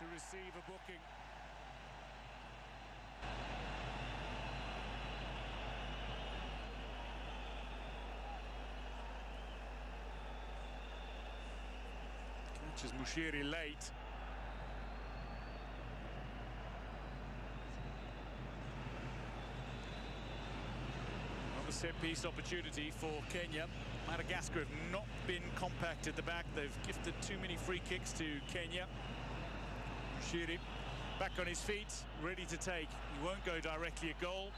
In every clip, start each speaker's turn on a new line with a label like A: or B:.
A: to receive a booking. Catches Mushiri late. Another set-piece opportunity for Kenya. Madagascar have not been compact at the back. They've gifted too many free kicks to Kenya. Mushiri back on his feet, ready to take. He won't go directly at goal.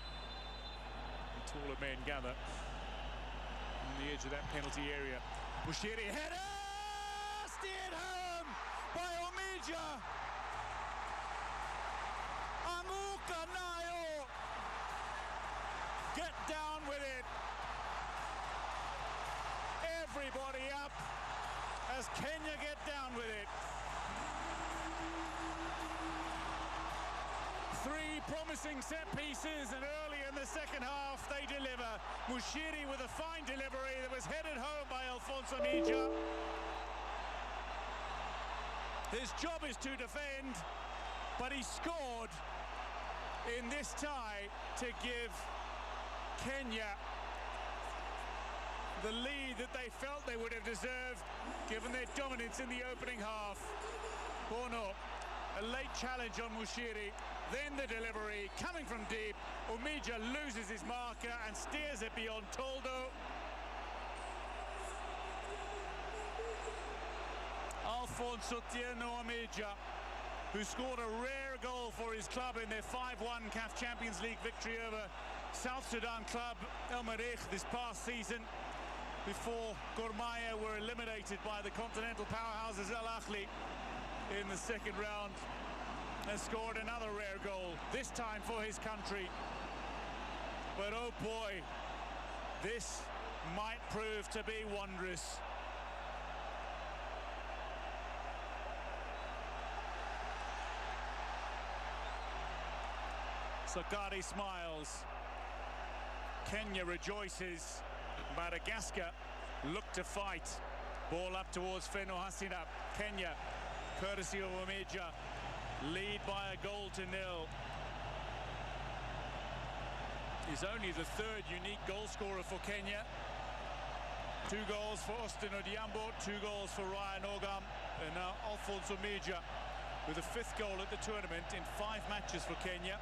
A: The taller men gather on the edge of that penalty area. Mushiri header! Steered home by Omija. Amuka Nayo. Get down with it. Everybody up as Kenya get down with it. Three promising set pieces, and early in the second half they deliver. Mushiri with a fine delivery that was headed home by Alfonso Mija. His job is to defend, but he scored in this tie to give Kenya the lead that they felt they would have deserved, given their dominance in the opening half. Bono, a late challenge on Mushiri, then the delivery coming from deep. Omija loses his marker and steers it beyond Toldo. Alfonso Tierno Omija, who scored a rare goal for his club in their 5-1 CAF Champions League victory over South Sudan club El Merreikh this past season, before Gormaya were eliminated by the continental powerhouses Al Ahly in the second round, has scored another rare goal, this time for his country. But oh boy, this might prove to be wondrous. Sakari smiles. Kenya rejoices. Madagascar look to fight. Ball up towards Feno Hasina. Kenya, courtesy of Omija, lead by a goal to nil. He's only the third unique goal scorer for Kenya. 2 goals for Austin Odiambo, 2 goals for Ryan Ogam, and now Alfonso Mija with a 5th goal at the tournament in 5 matches for Kenya.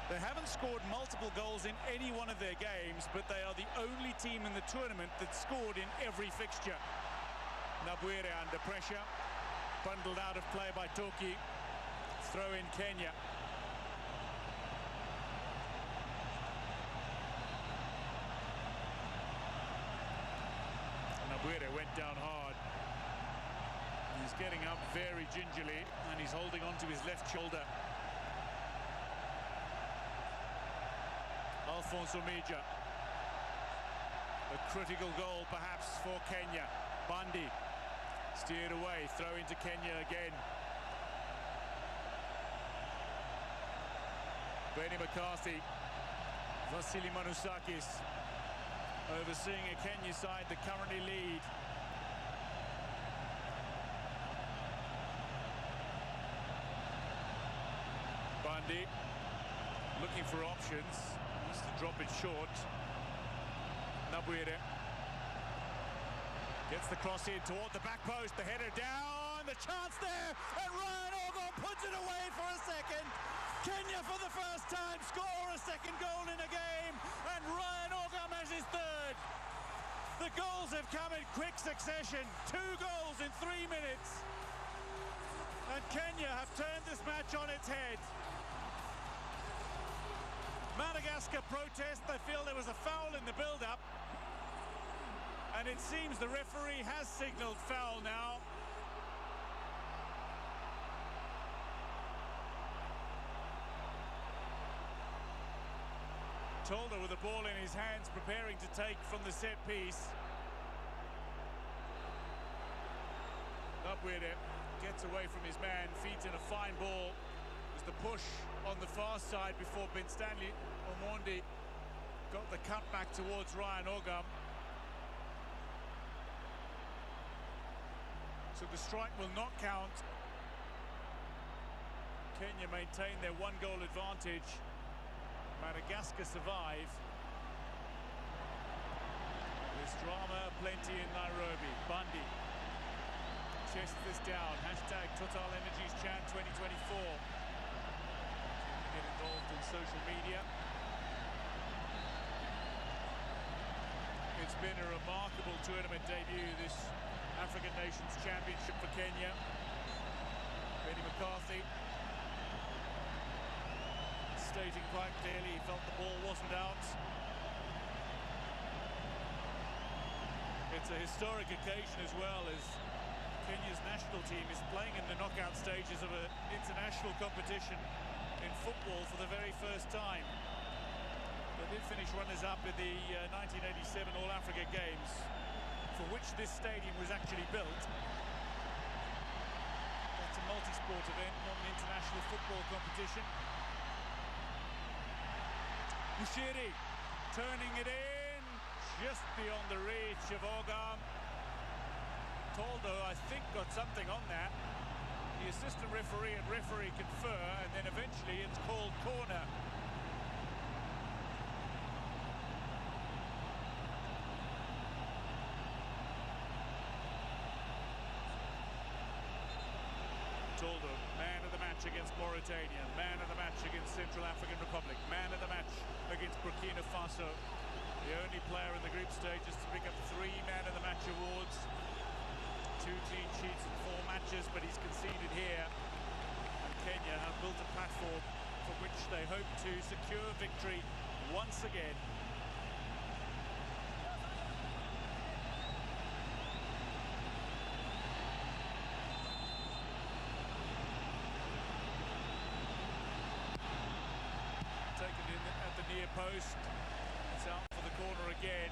A: They haven't scored multiple goals in any one of their games, but they are the only team in the tournament that scored in every fixture. Nabwire under pressure, bundled out of play by Toki. Throw in Kenya. Nabwire went down hard. He's getting up very gingerly, and he's holding on to his left shoulder. Alfonso Mija. A critical goal perhaps for Kenya. Bandi steered away, throw into Kenya again. Benny McCarthy, Vasily Manusakis overseeing a Kenya side that currently lead. Bandi looking for options. To drop it short. Nabwire gets the cross in toward the back post, the header down, the chance there, and Ryan Ogam puts it away for a second. Kenya for the first time score a second goal in a game, and Ryan Ogam has his 3rd. The goals have come in quick succession, 2 goals in 3 minutes, and Kenya have turned this match on its head. Madagascar protest. They feel there was a foul in the build-up, and it seems the referee has signalled foul now. Tolda with the ball in his hands, preparing to take from the set piece. Nabwire gets away from his man, feeds in a fine ball. The push on the far side before Ben Stanley Omondi got the cut back towards Ryan Ogam. So the strike will not count. Kenya maintain their one-goal advantage. Madagascar survive. There's drama plenty in Nairobi. Bundy chests this down. Hashtag Total Energies Chan 2024. Get involved in social media. It's been a remarkable tournament debut, this African Nations Championship for Kenya. Benny McCarthy stating quite clearly he felt the ball wasn't out. It's a historic occasion as well, as Kenya's national team is playing in the knockout stages of an international competition in football for the very first time. They did finish runners-up in the 1987 All-Africa Games, for which this stadium was actually built. That's a multi-sport event, not an international football competition. Mushiri turning it in, just beyond the reach of Ogam. Toldo, I think, got something on that. The assistant referee and referee confer, and then eventually it's called corner. Toldo, man of the match against Mauritania, man of the match against Central African Republic, man of the match against Burkina Faso. The only player in the group stages to pick up 3 man of the match awards. 2 clean sheets in 4 matches, but he's conceded here. And Kenya have built a platform for which they hope to secure victory once again. Taken in at the near post. It's out for the corner again.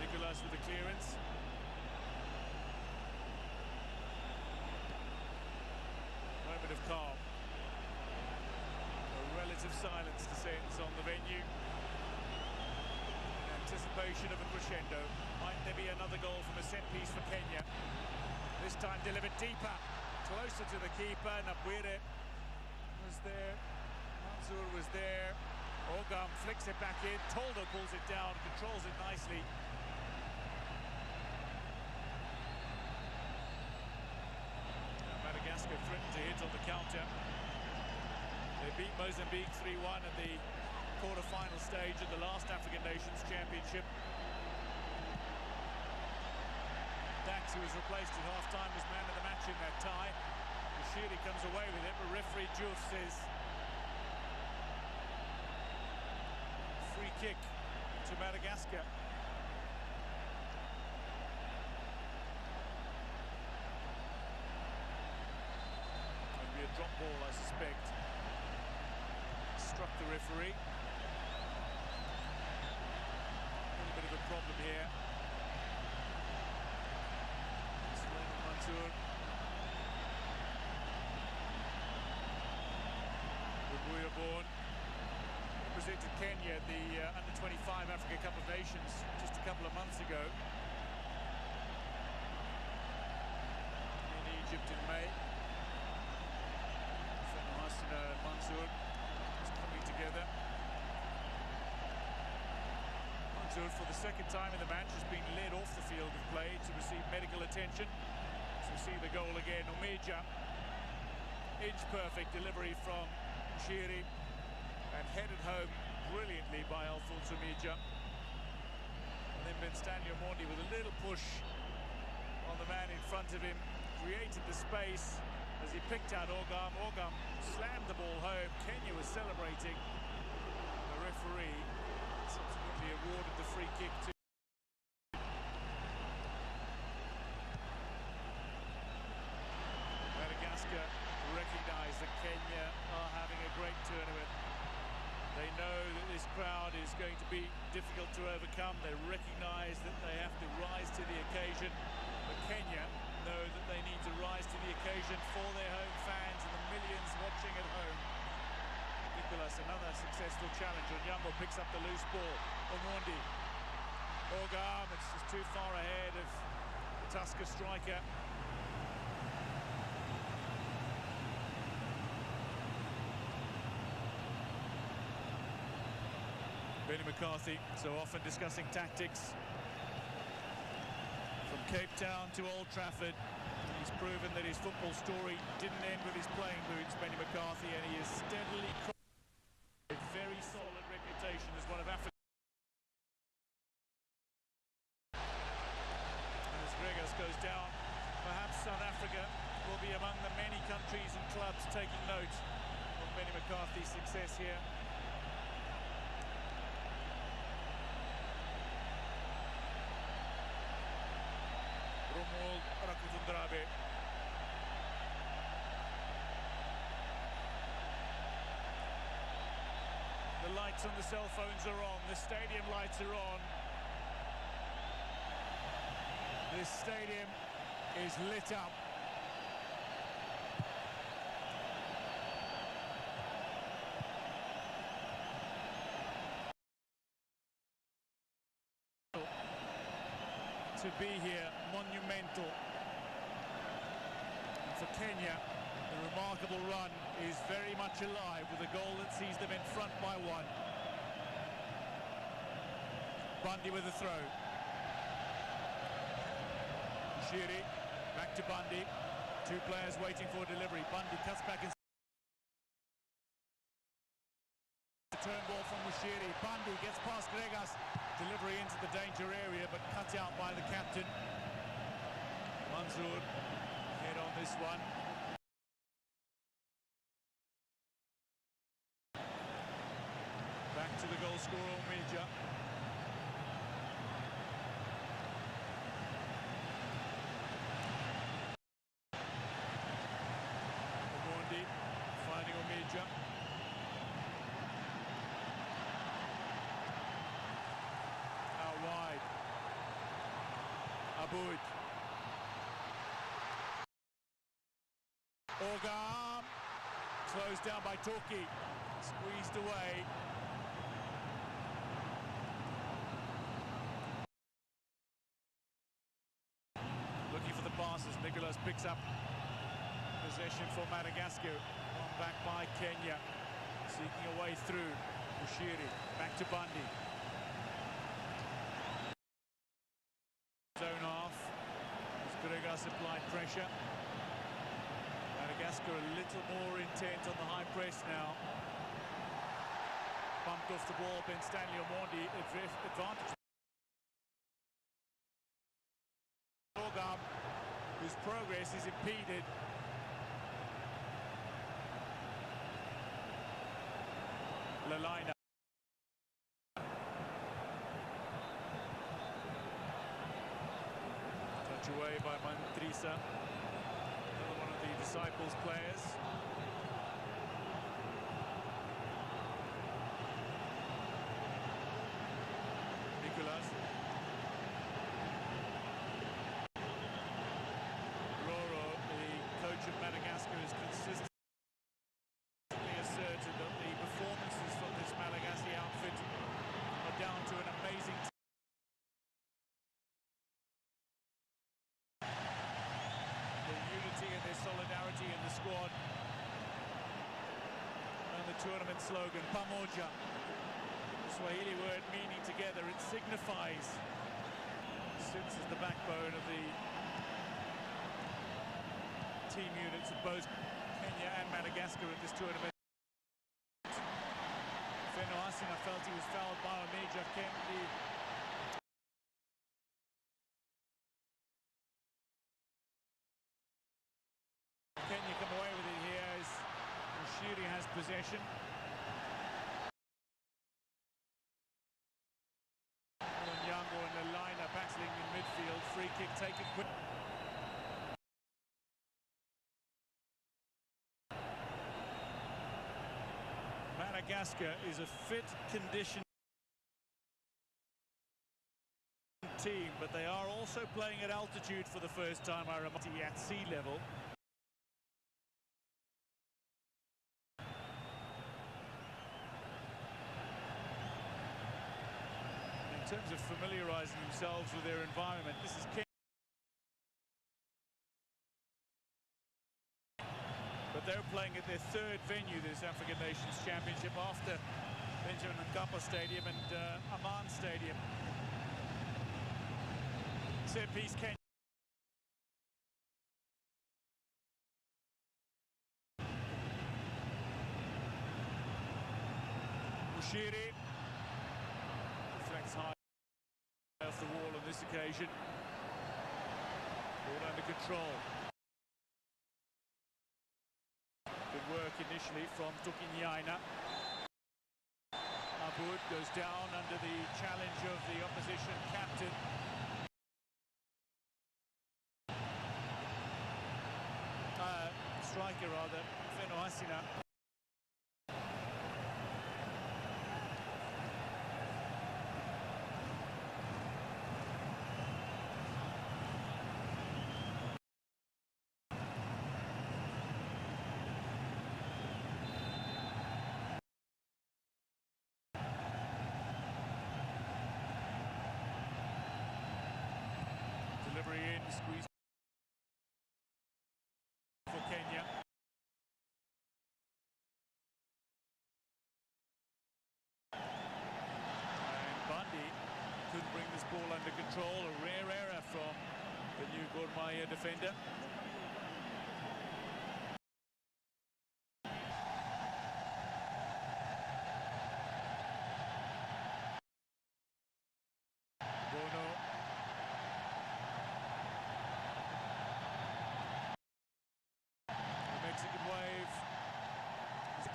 A: Nicolas with the clearance. Moment of calm. A relative silence descends on the venue. In anticipation of a crescendo. Might there be another goal from a set piece for Kenya? This time delivered deeper, closer to the keeper. Nabwire was there. Mansour was there. Ogam flicks it back in. Toldo pulls it down, controls it nicely. Madagascar threatened to hit on the counter. They beat Mozambique 3-1 at the quarter-final stage of the last African Nations Championship. Dax, who was replaced at half-time, was man of the match in that tie. Mushiri comes away with it, but referee Diouf says free kick to Madagascar. It'll be a drop ball, I suspect. Struck the referee. A little bit of a problem here. Mansour. Born represented Kenya at the Under-25 Africa Cup of Nations just a couple of months ago in Egypt in May. Hasina and Mansour just coming together. Mansour, for the second time in the match, has been led off the field of play to receive medical attention. So we see the goal again. Omeja, inch-perfect delivery from Mushiri, and headed home brilliantly by Alphonse Omeja. And then Benstanio Mondi with a little push on the man in front of him, created the space as he picked out Ogam. Ogam slammed the ball home. Kenya was celebrating. The referee subsequently awarded the free kick to Madagascar. Recognise that Kenya are having a great tournament. They know that this crowd is going to be difficult to overcome. They recognise that they have to rise to the occasion. But Kenya know that they need to rise to the occasion for their home fans and the millions watching at home. Nicolas, another successful challenge. Onyambo picks up the loose ball. Omondi. Ogam, it's just too far ahead of the Tusker striker. Benny McCarthy, so often discussing tactics. From Cape Town to Old Trafford, he's proven that his football story didn't end with his playing boots, Benny McCarthy, and he is steadily a very solid reputation as one of Africa's. As Gregas goes down, perhaps South Africa will be among the many countries and clubs taking note of Benny McCarthy's success here. The lights on the cell phones are on, the stadium lights are on. This stadium is lit up. To be here, monumental. And for Kenya, the remarkable run is very much alive with a goal that sees them in front by 1. Bundy with a throw. Shiri, back to Bundy. 2 players waiting for delivery. Bundy cuts back and turn ball from Mushiri. Bundy gets past Gregas. Delivery into the danger area, but cut out by the captain. Manzoor hit on this one. Back to the goal scorer, Omija. Omondi finding Omija. Wide. Aboud. Ogam. Closed down by Toki. Squeezed away. Looking for the passes. Nicholas picks up possession for Madagascar. One back by Kenya. Seeking a way through. Mushiri. Back to Bundy. Zone half. Gregas applied pressure. Madagascar a little more intent on the high press now. Bumped off the ball, Ben Stanley Omondi advantage. Ogam, whose progress is impeded. Lalina. Away by Mantrisa, another one of the Disciples players. Nicholas. Roro, the coach of Madagascar, is consistently asserted that the performances from this Malagasy outfit are down to an amazing solidarity in the squad, and the tournament slogan Pamoja, the Swahili word meaning together. It signifies, sits as the backbone of the team units of both Kenya and Madagascar at this tournament. Feno Asina felt he was fouled by Omija. Kenya come away with it here as Shiri has possession. Nyango and Lalina battling in midfield. Free kick taken quick. Madagascar is a fit, conditioned team, but they are also playing at altitude for the first time, I remember, at sea level. In terms of familiarising themselves with their environment, this is Kenyan. But they're playing at their 3rd venue this African Nations Championship after Benjamin Mkapa Stadium and Amman Stadium. Set piece Kenyan. Bushiri deflects high off the wall on this occasion. Ball under control. Good work initially from Tukinyaina. Abud goes down under the challenge of the opposition captain. Striker rather, Feno Hasina. Delivery in, squeeze for Kenya. And Bundy couldn't bring this ball under control. A rare error from the new Gor Mahia defender.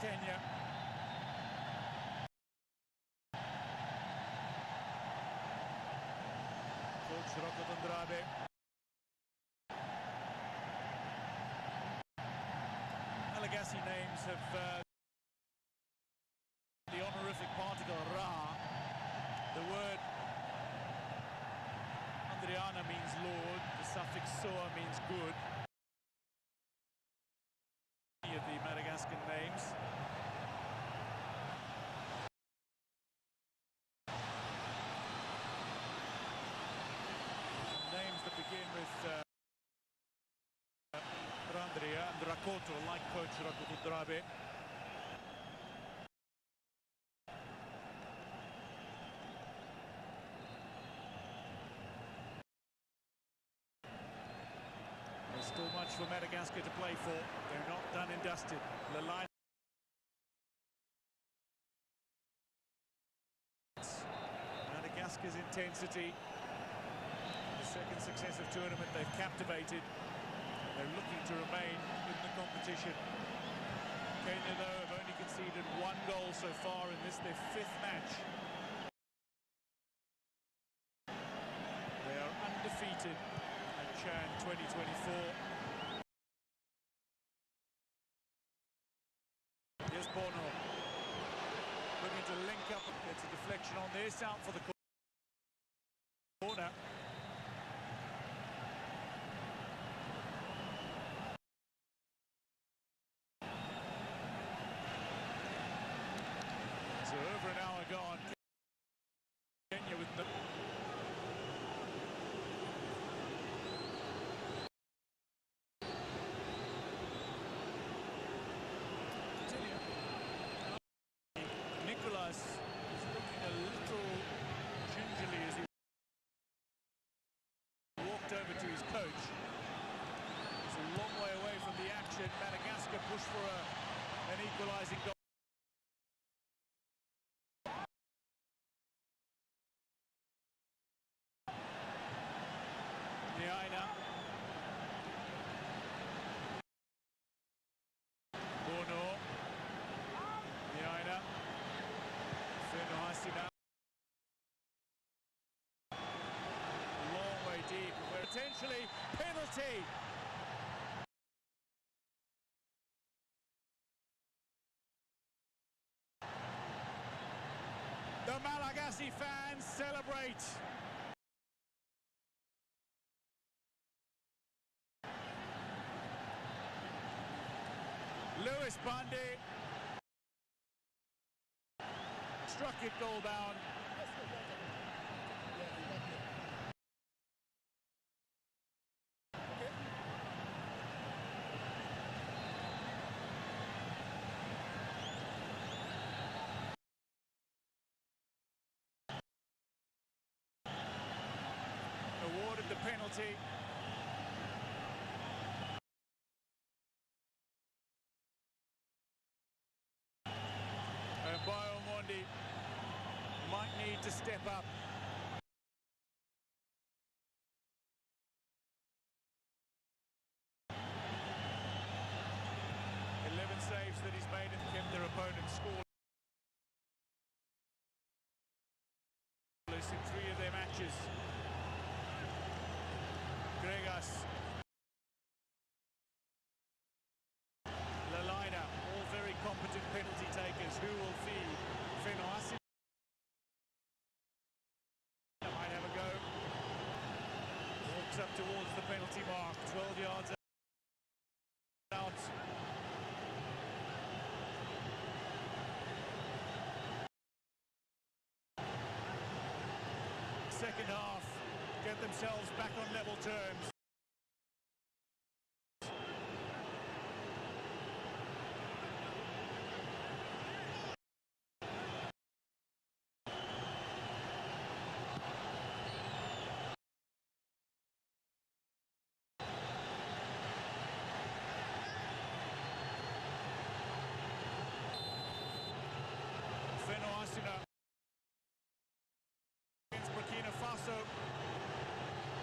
A: Kenya. Coach Rokotondrabe. Malagasy names have the honorific particle Ra. The word Andriana means Lord. The suffix Soa means good. Of the Madagascar names. Names that begin with Randria and Rakoto, like coach Rakoto-Drabe. There's still much for Madagascar to play for. They're not done and dusted. The line. Madagascar's intensity. The second successive tournament they've captivated. They're looking to remain in the competition. Kenya, though, have only conceded one goal so far in this, their fifth match. They are undefeated at Chan 2024. Here's Bono. Looking to link up. It's a deflection on this, out for the corner. So over an hour gone. Kenya with the... Nicholas is looking a little gingerly as he walked over to his coach. It's a long way away from the action. Madagascar push for an equalizing goal. Potentially penalty. The Malagasy fans celebrate. Lewis Bundy struck it goal bound. penalty. And Biomondi might need to step up. Saves that he's made and kept their opponent scoreless in 3 of their matches. Gregas, Lalina, all very competent penalty takers. Who will feed? Fenoasi might have a go. Walks up towards the penalty mark, 12 yards out. Second half, get themselves back on level terms.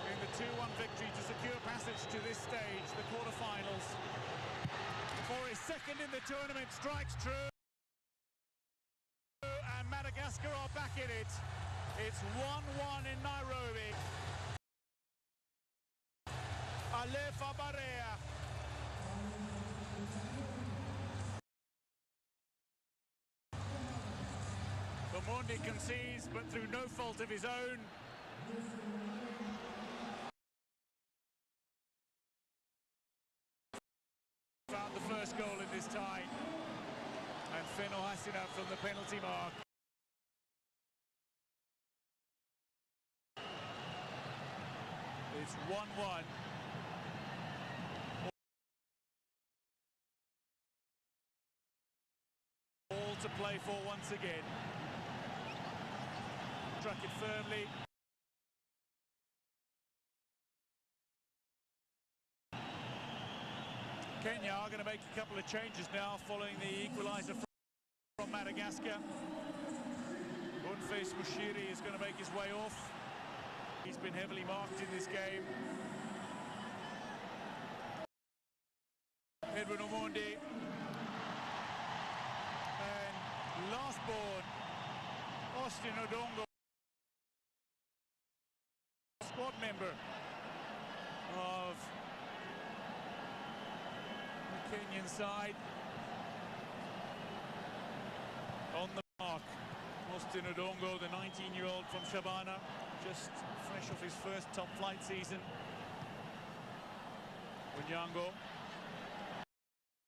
A: In the 2-1 victory to secure passage to this stage, the quarterfinals. For his second in the tournament, strikes true, and Madagascar are back in it. It's 1-1 in Nairobi. Alefa Barea. Mondi concedes, but through no fault of his own. Found the first goal in this tie. And Feno Hasina from the penalty mark. It's 1-1. All to play for once again. Struck it firmly. Kenya are going to make a couple of changes now following the equalizer from Madagascar. Boniface Mushiri is going to make his way off. He's been heavily marked in this game. Edwin Omondi. And last born, Austin Odongo. Squad member of the Kenyan side. On the mark, Austin Odongo, the 19-year-old from Shabana, just fresh off his first top flight season. Onyango,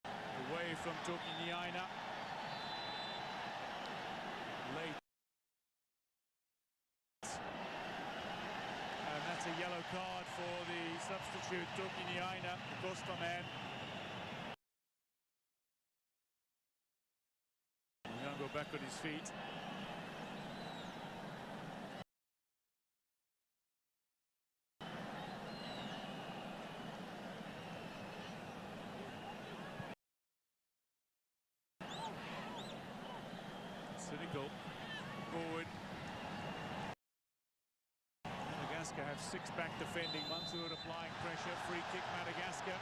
A: away from Toki Nyaina. Late. A yellow card for the substitute Toki Nyaina, the Costa man. Onyango back on his feet. Cynical forward. Madagascar have 6 back defending. Mansour applying pressure. Free kick Madagascar.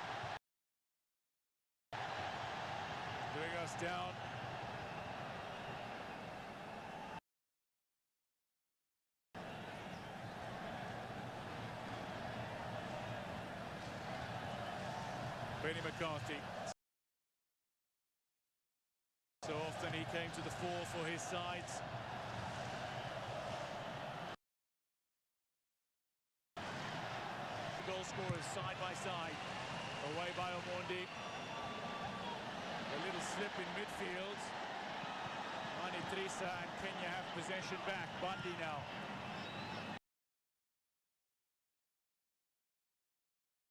A: Gregas down. Benny McCarthy. So often he came to the fore for his sides. Goal scorers side by side. Away by Omondi. A little slip in midfield. Mani Trisa and Kenya have possession back. Bundy now.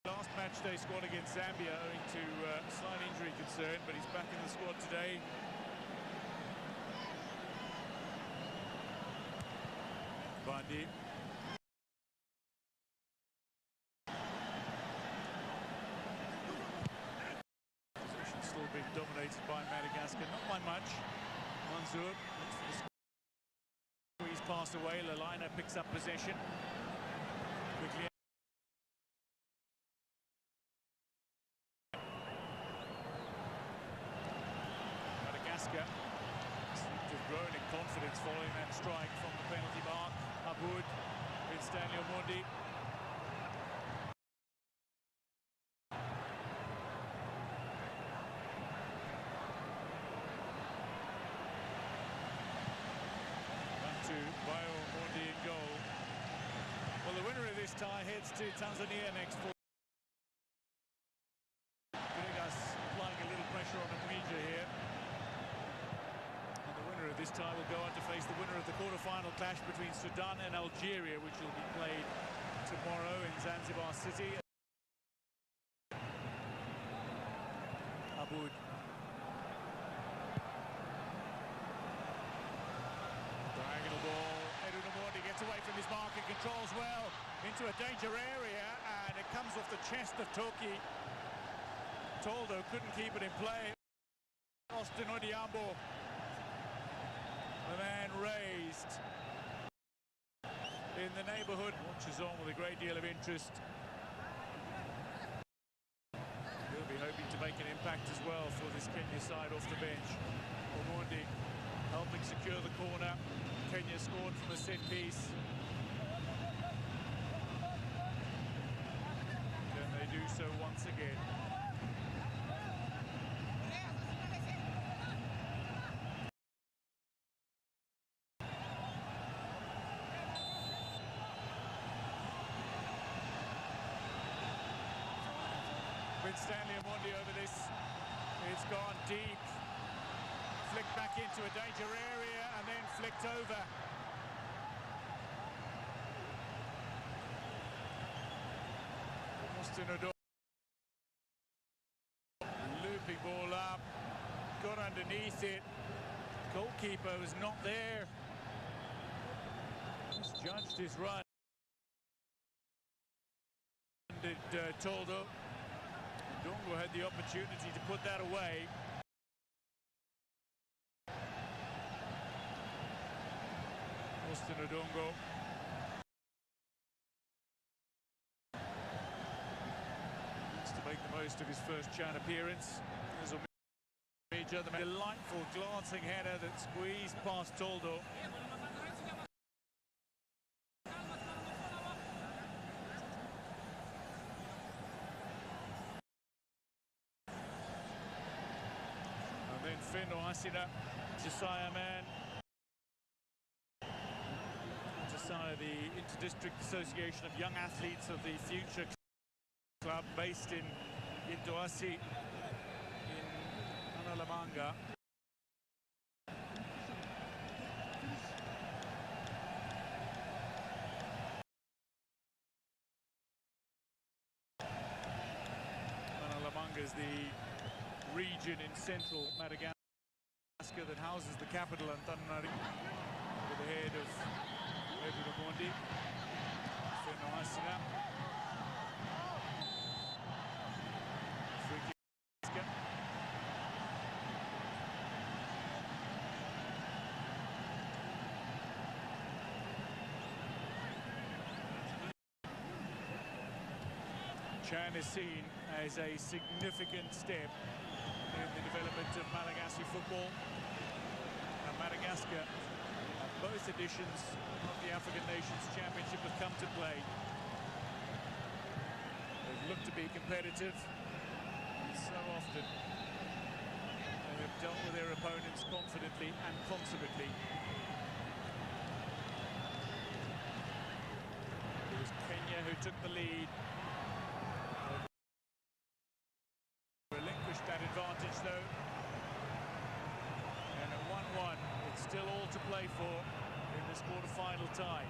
A: Last match day squad against Zambia owing to slight injury concern, but he's back in the squad today. Bundy. been dominated by Madagascar, not by much. Mansour looks for the squeeze pass away. Lalina picks up possession. Quickly. Madagascar seem to have grown in confidence following that strike from the penalty mark. Aboud with Stanley Omondi. Well, the winner of this tie heads to Tanzania next for Vegas, applying a little pressure on Amija here. And the winner of this tie will go on to face the winner of the quarter-final clash between Sudan and Algeria, which will be played tomorrow in Zanzibar City. Aboud. Diagonal ball. Gets away from his mark and controls well into a danger area, and it comes off the chest of Toki. Toldo couldn't keep it in play. Austin Odiambo, the man raised in the neighbourhood, watches on with a great deal of interest. He'll be hoping to make an impact as well for this Kenya side off the bench. Omondi helping secure the corner. Kenya scored from a set piece. Can they do so once again? With Stanley Omondi over this, it's gone deep. Flicked back into a danger area and then flicked over. Austin Odiambo. Looping ball up, got underneath it. Goalkeeper was not there. Misjudged his run. Did Toldo. Dongo had the opportunity to put that away. Austin Odiambo. Needs to make the most of his first CHAN appearance. There's Amija, the delightful glancing header that squeezed past Toldo. And then Feno Asina, Josiah Man. The Inter-District Association of Young Athletes of the Future Club, based in Doasi in Analamanga. Analamanga is the region in central Madagascar that houses the capital, Antananarivo, with the head of Omondi. Feno Asina. Free kick. CHAN is seen as a significant step in the development of Malagasy football. And Madagascar, both editions of the African Nations Championship have come to play. They've looked to be competitive, and so often they have dealt with their opponents confidently and consummately. It was Kenya who took the lead. Relinquished that advantage though. And at 1-1, it's still all to play for in this quarter-final tie.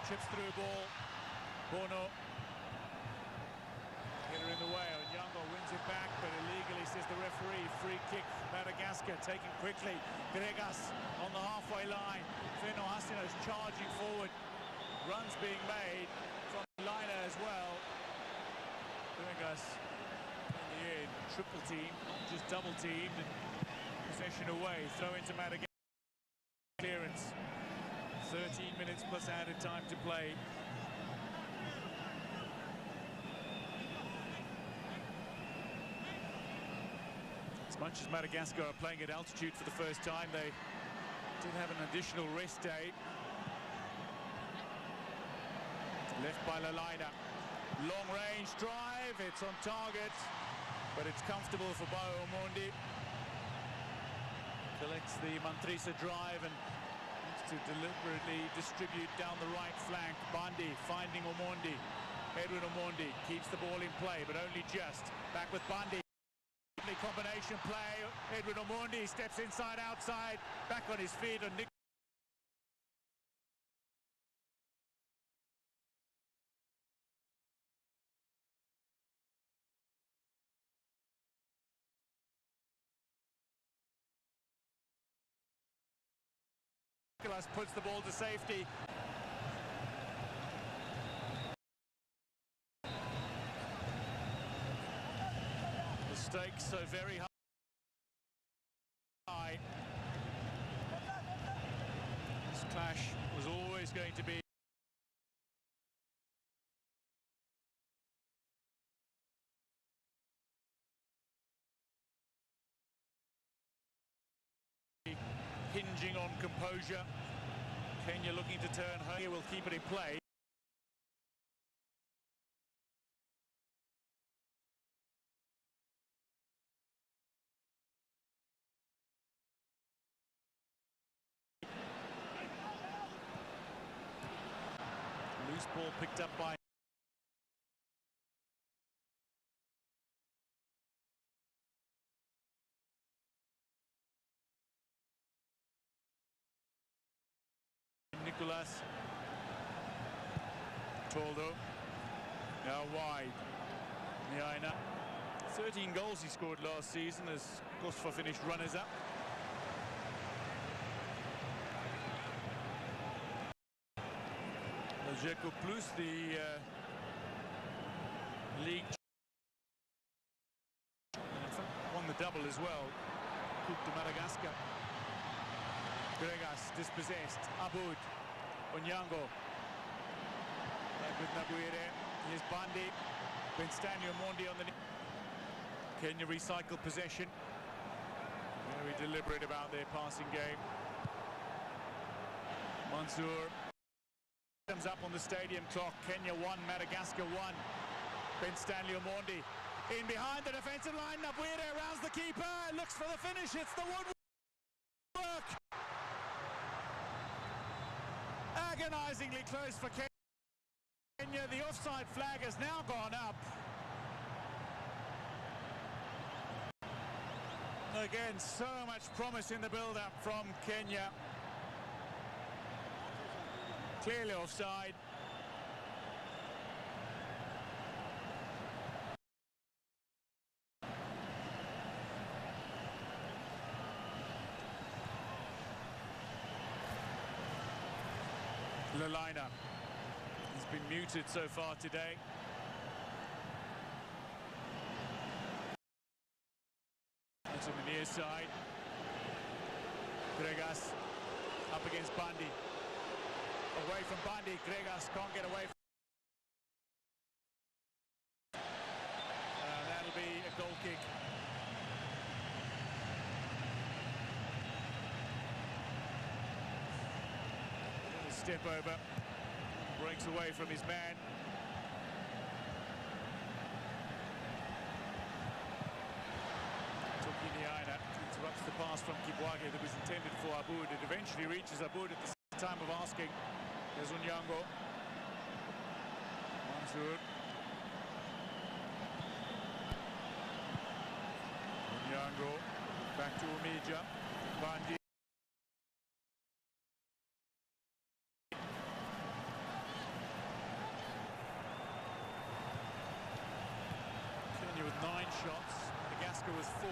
A: chips through ball. Bono. Hitter in the way. Onyango wins it back, but illegally, says the referee. Free kick, Madagascar taken quickly. Gregas on the halfway line. Feno Hasino's charging forward. Runs being made from Lina as well. Gregas in the end, triple team, just double teamed. And possession away, throw into Madagascar. Clearance. 13 minutes plus added time to play. As much as Madagascar are playing at altitude for the first time, they did have an additional rest day. Left by Lalina. Long range drive, it's on target, but it's comfortable for Bao Omondi. Collects the Mantrisa drive and needs to deliberately distribute down the right flank. Bandi finding Omondi. Edwin Omondi keeps the ball in play, but only just. Back with Bandi. Combination play. Edwin Omondi steps inside, outside, back on his feet, and Nicholas puts the ball to safety. The stakes so very high. This clash was always going to be hinging on composure. Kenya looking to turn home. He will keep it in play. Loose ball picked up by Nicholas. Toldo. Now wide. Niaina. 13 goals he scored last season as Kosfa finished runners-up. Jeko Plus, the league, won the double as well. Coupe de Madagascar. Gregas dispossessed. Aboud. Onyango. Back with Nabuire. Here's Bandi. Benstanio Mondi on the... Kenya recycled possession. Very deliberate about their passing game. Mansour comes up on the stadium clock. Kenya 1, Madagascar 1. Benstanio Mondi in behind the defensive line. Nabuire rounds the keeper. Looks for the finish. It's the woodwork. Agonizingly close for Kenya. The offside flag has now gone up. Again, so much promise in the build-up from Kenya. Clearly offside. Lalina has been muted so far today. To the near side. Gregas up against Bandi. Away from Bandi. Gregas can't get away. That'll be a goal kick. A step over. Breaks away from his man. Interrupts the pass from Kibwage that was intended for Aboud. It eventually reaches Aboud at the time of asking. There's Onyango. Mansour. Onyango. Back to Omija. Bandi. was 4.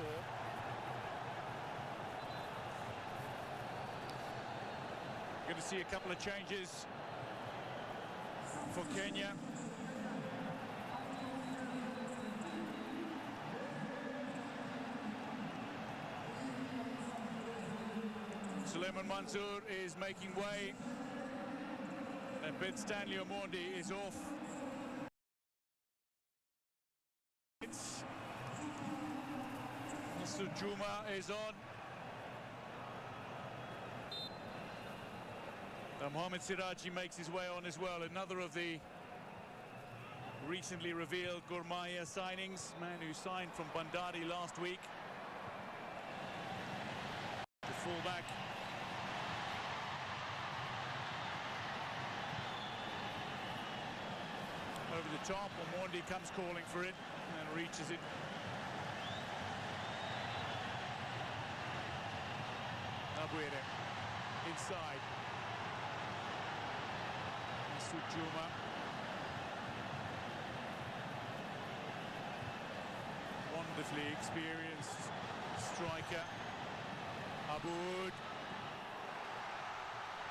A: Going to see a couple of changes for Kenya. Suleiman Mansour is making way, and Ben Stanley Omondi is off. Masud Juma is on. Mohamed Siraji makes his way on as well. Another of the recently revealed Gor Mahia signings, man who signed from Bandari last week. The fullback. Over the top, Omondi comes calling for it and reaches it. Nabuere inside. Masud Juma. Wonderfully experienced striker. Aboud.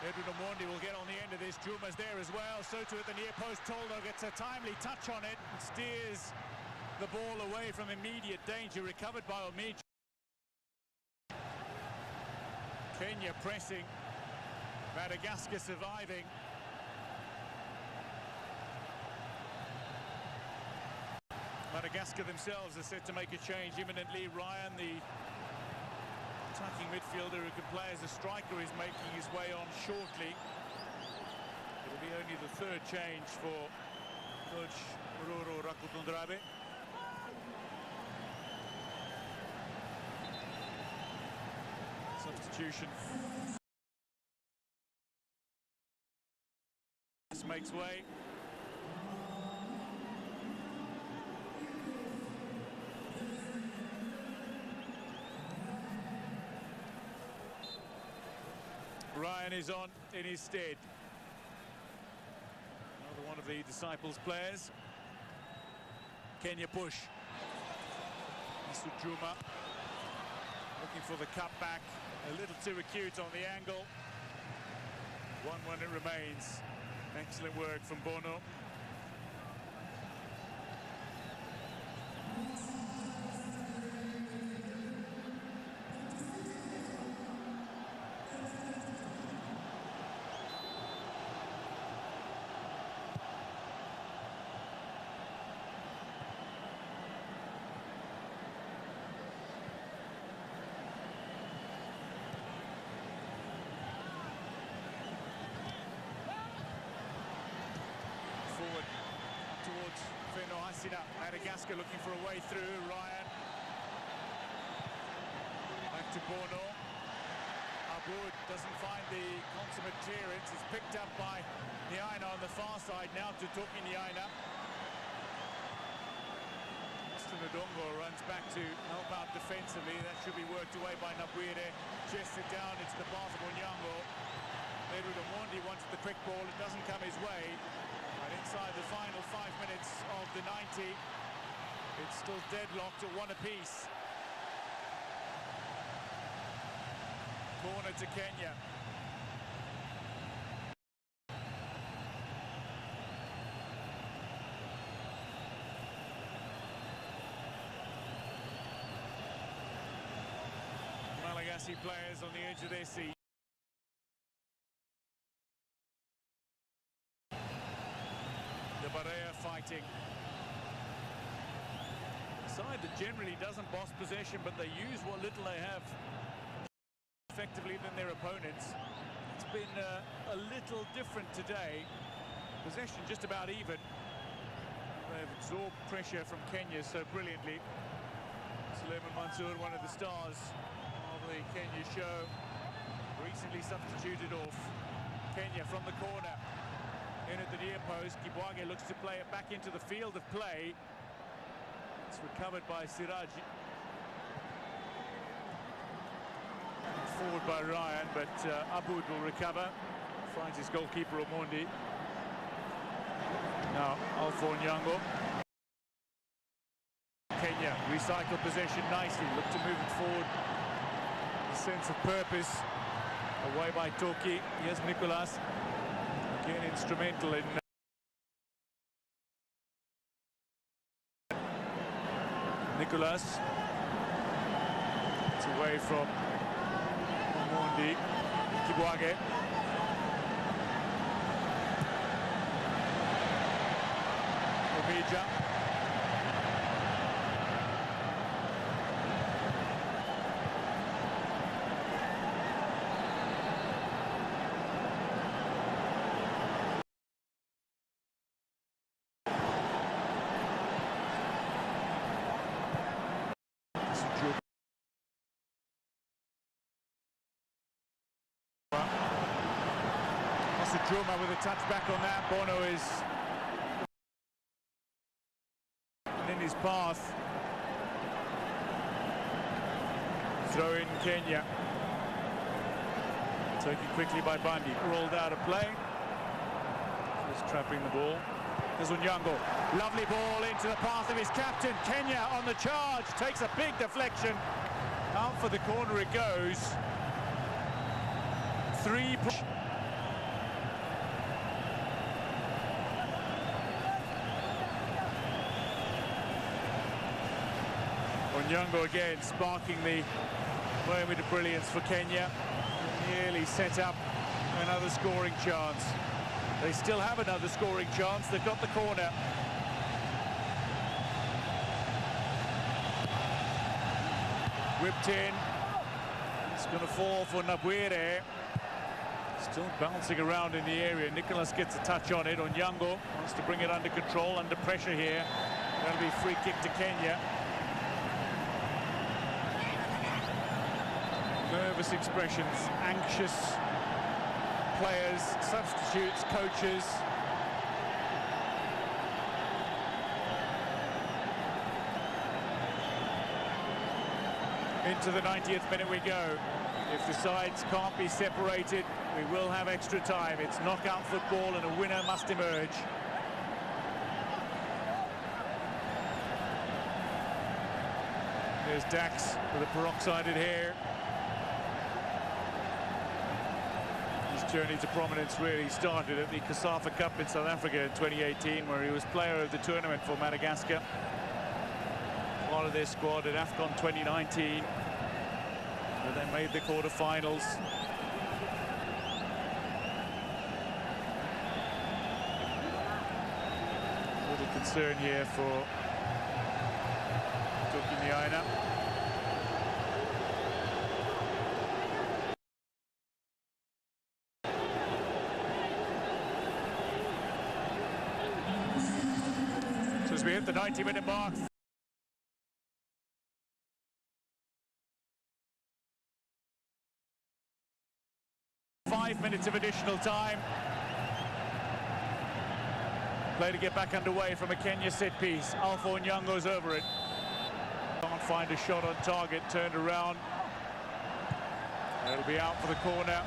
A: Edwin Omondi will get on the end of this. Juma's there as well. So too at the near post. Toldo gets a timely touch on it and steers the ball away from immediate danger. Recovered by Omid. Kenya pressing. Madagascar surviving. Madagascar themselves are set to make a change imminently. Ryan, the attacking midfielder who can play as a striker, is making his way on shortly. It'll be only the 3rd change for coach Roro Rakutundrabe. Substitution. This makes way. Ryan is on in his stead. Another one of the Disciples players. Kenya push. Masud Juma looking for the cutback. A little too acute on the angle. 1-1 it remains. Excellent work from Bono. Madagascar looking for a way through. Ryan. Back to Bono. Aboud doesn't find the consummate clearance. It's picked up by Niaina on the far side. Now to Toki Niaina. Austin Odongo runs back to help out defensively. That should be worked away by Nabuire. Chests it down into the path of Onyango. Edwin Omondi wanted the quick ball. It doesn't come his way. And inside the final 5 minutes of the 90, it's still deadlocked at 1 apiece. Corner to Kenya. Malagasy players on the edge of their seat. The Barea fighting. Side that generally doesn't boss possession, but they use what little they have effectively than their opponents. It's been a little different today. Possession just about even. They've absorbed pressure from Kenya so brilliantly. Suleiman Mansour, one of the stars of the Kenya show, recently substituted off. Kenya from the corner. In at the near post. Kibwage looks to play it back into the field of play. It's recovered by Siraji. Forward by Ryan, but Aboud will recover. Finds his goalkeeper Omondi. Now Alpha Onyango. Kenya recycle possession nicely, look to move it forward. A sense of purpose. Away by Toki. Here's Nicolas. Again instrumental in Nicolas. It's away from Mondi. Kibwage. Omija. Juma with a touchback on that. Bono is in his path. Throw in Kenya. Taken quickly by Bundy. Rolled out of play. Just trapping the ball. There's Onyango. Lovely ball into the path of his captain. Kenya on the charge. Takes a big deflection. Out for the corner it goes. 3 push. Onyango again sparking the moment of brilliance for Kenya. Nearly set up another scoring chance. They still have another scoring chance. They've got the corner. Whipped in. It's going to fall for Nabwire. Still bouncing around in the area. Nicolas gets a touch on it. Onyango wants to bring it under control, under pressure here. That'll be a free kick to Kenya. Nervous expressions, anxious players, substitutes, coaches. Into the 90th minute we go. If the sides can't be separated, we will have extra time. It's knockout football and a winner must emerge. There's Dax with a peroxided hair. His journey to prominence really started at the Kasafa Cup in South Africa in 2018, where he was player of the tournament for Madagascar. Part of their squad at AFCON 2019, where they made the quarter-finals. A little concern here for Toki. So as we hit the 90-minute mark, 5 minutes of additional time. Play to get back underway from a Kenya set piece. Alpha Onyango's over it. Can't find a shot on target, turned around. It'll be out for the corner.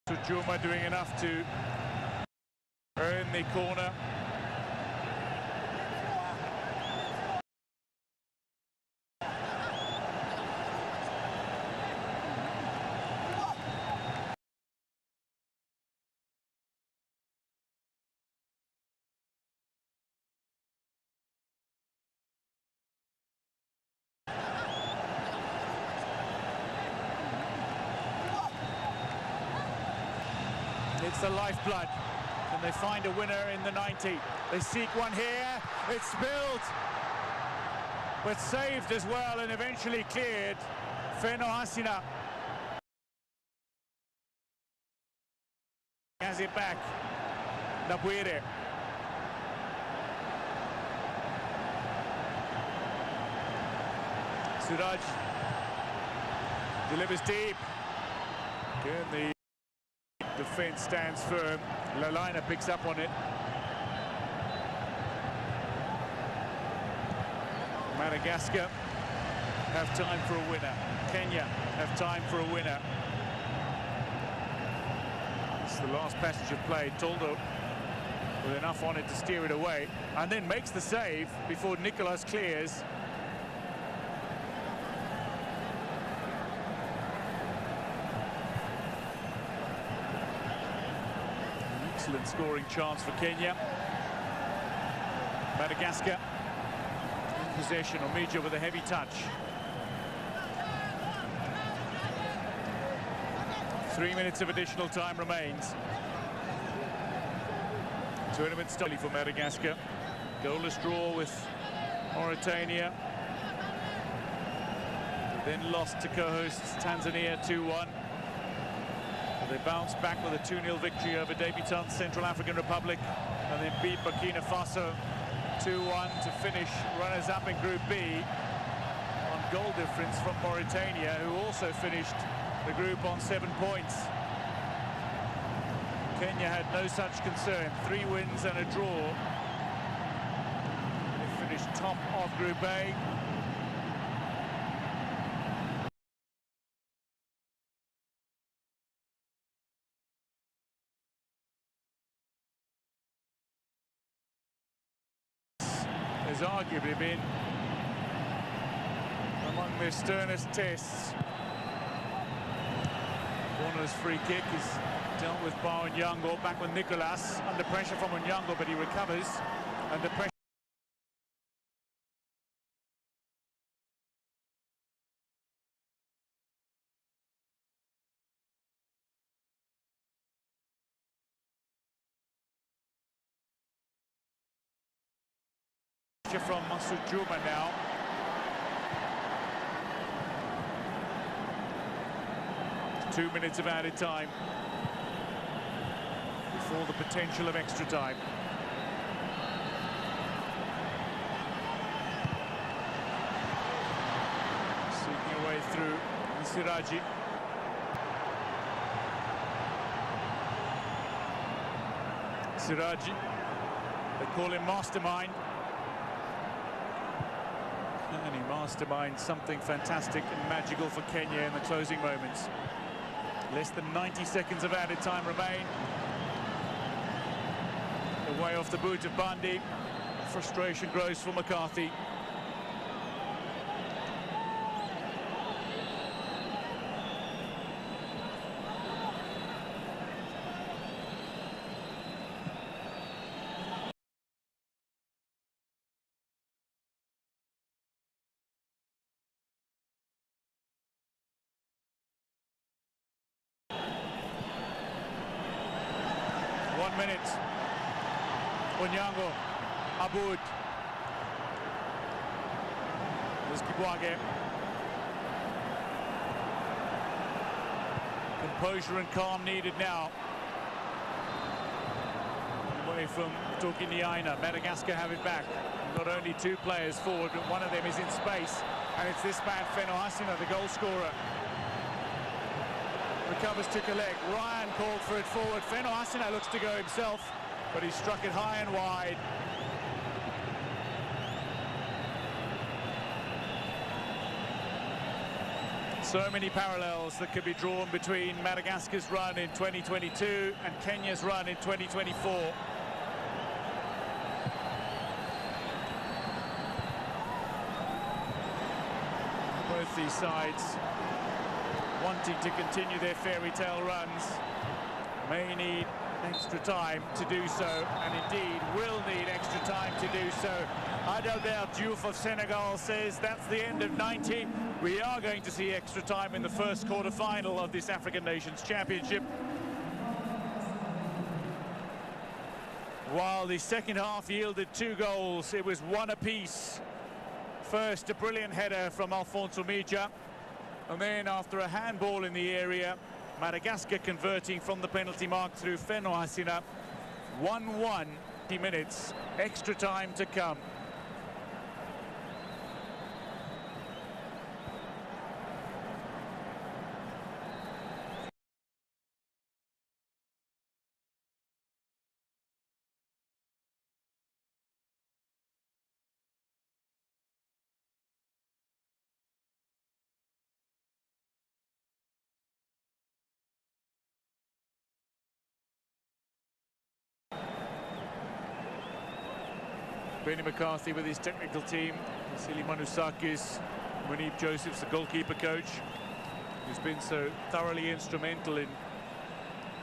A: So Juma doing enough to earn the corner. It's the lifeblood. Can they find a winner in the 90? They seek one here. It's spilled, but saved as well and eventually cleared. Feno Hasina has it back. Nabwire. Suraj delivers deep. Again, the defense stands firm. Lalina picks up on it. Madagascar have time for a winner. Kenya have time for a winner. the last passage of play. Toldo with enough on it to steer it away, and then makes the save before Nicolas clears. Excellent scoring chance for Kenya. Madagascar in possession. Omija with a heavy touch. 3 minutes of additional time remains. Tournament study for Madagascar. Goalless draw with Mauritania. Then lost to co-hosts Tanzania 2-1. They bounced back with a 2-0 victory over debutant Central African Republic, and then beat Burkina Faso 2-1 to finish runners-up in Group B on goal difference from Mauritania, who also finished the group on 7 points. Kenya had no such concern. 3 wins and a draw. They finished top of Group A. Has arguably been among their sternest tests. Corner's free kick is dealt with by Onyango, back with Nicolas, under pressure from Onyango, but he recovers. Under pressure from Masoud Juma now. Two minutes of added time before the potential of extra time. Seeking a way through Siraji. Siraji, they call him Mastermind. And he masterminds something fantastic and magical for Kenya in the closing moments. Less than 90 seconds of added time remain. Away off the boot of Bundy. Frustration grows for McCarthy. One minute. Onyango, Aboud. There's Kibwage. Composure and calm needed now. Away from Tokiniaina. Madagascar have it back. Not only 2 players forward, but one of them is in space. And it's this man, Feno Hasina, the goal scorer. Recovers to collect. Ryan called for it forward. Feno Hasina looks to go himself, but he struck it high and wide. So many parallels that could be drawn between Madagascar's run in 2022 and Kenya's run in 2024. Both these sides wanting to continue their fairy tale runs may need extra time to do so, and indeed will need extra time to do so. Adalbert Diouf of Senegal says that's the end of 90. We are going to see extra time in the first quarter-final of this African Nations Championship. While the second half yielded 2 goals, it was 1 apiece. First, a brilliant header from Alphonse Omija. And then after a handball in the area, Madagascar converting from the penalty mark through Feno Hasina. 1-1, 50 minutes, extra time to come. Benny McCarthy with his technical team, Vasily Manusakis, Munib Joseph's the goalkeeper coach, who's been so thoroughly instrumental in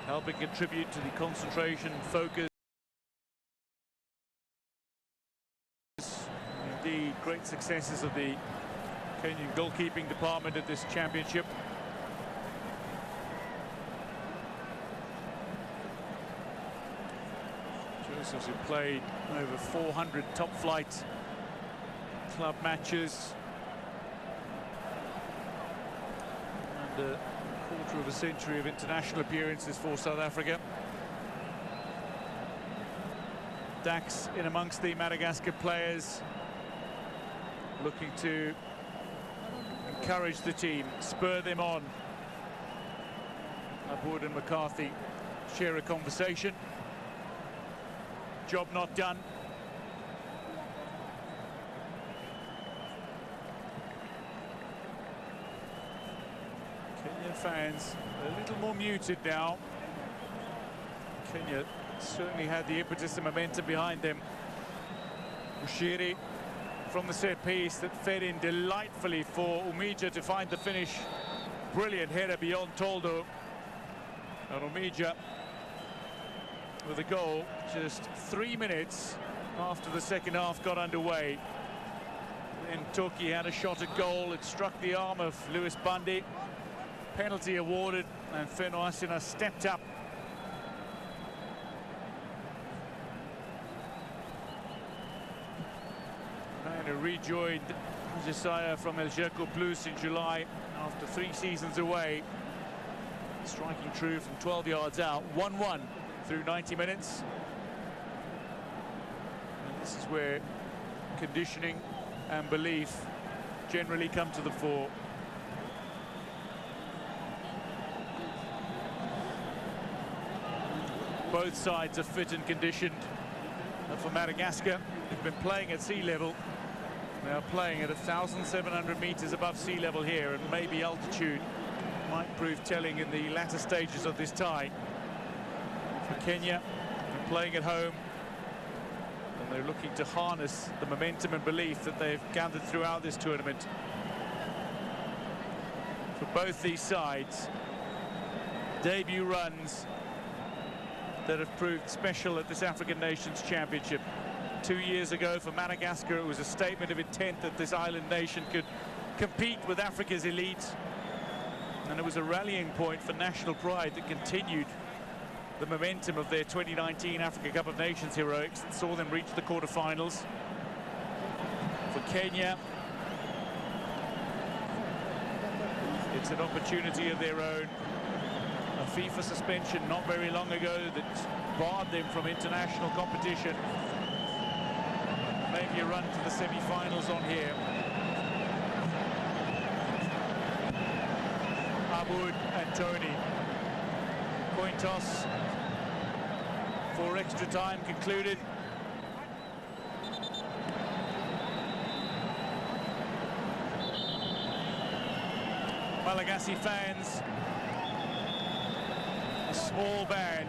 A: helping contribute to the concentration, focus, indeed great successes of the Kenyan goalkeeping department at this championship. Josephs who played over 400 top-flight club matches and a quarter of a century of international appearances for South Africa. Dax in amongst the Madagascar players, looking to encourage the team, spur them on. Aboud and McCarthy share a conversation. Job not done. Kenyan fans a little more muted now. Kenya certainly had the impetus and momentum behind them. Bushiri from the set piece that fed in delightfully for Umija to find the finish. Brilliant header beyond Toldo. And Umija with a goal just 3 minutes after the second half got underway. Then Toki had a shot at goal. It struck the arm of Lewis Bundy. Penalty awarded, and Feno Asina stepped up. And rejoined Josiah from El Jerko Plus in July after 3 seasons away. Striking true from 12 yards out. 1-1 through 90 minutes. And this is where conditioning and belief generally come to the fore. Both sides are fit and conditioned. And for Madagascar, they've been playing at sea level. They are playing at 1,700 meters above sea level here, and maybe altitude might prove telling in the latter stages of this tie. For Kenya, they're playing at home, and they're looking to harness the momentum and belief that they've gathered throughout this tournament. For both these sides, debut runs that have proved special at this African Nations Championship. 2 years ago for Madagascar, it was a statement of intent that this island nation could compete with Africa's elite, and it was a rallying point for national pride that continued the momentum of their 2019 Africa Cup of Nations heroics that saw them reach the quarterfinals. For Kenya, it's an opportunity of their own. A FIFA suspension not very long ago that barred them from international competition. Maybe a run to the semi-finals on here. Aboud and Tony. Coin toss for extra time concluded. Malagasy fans, a small band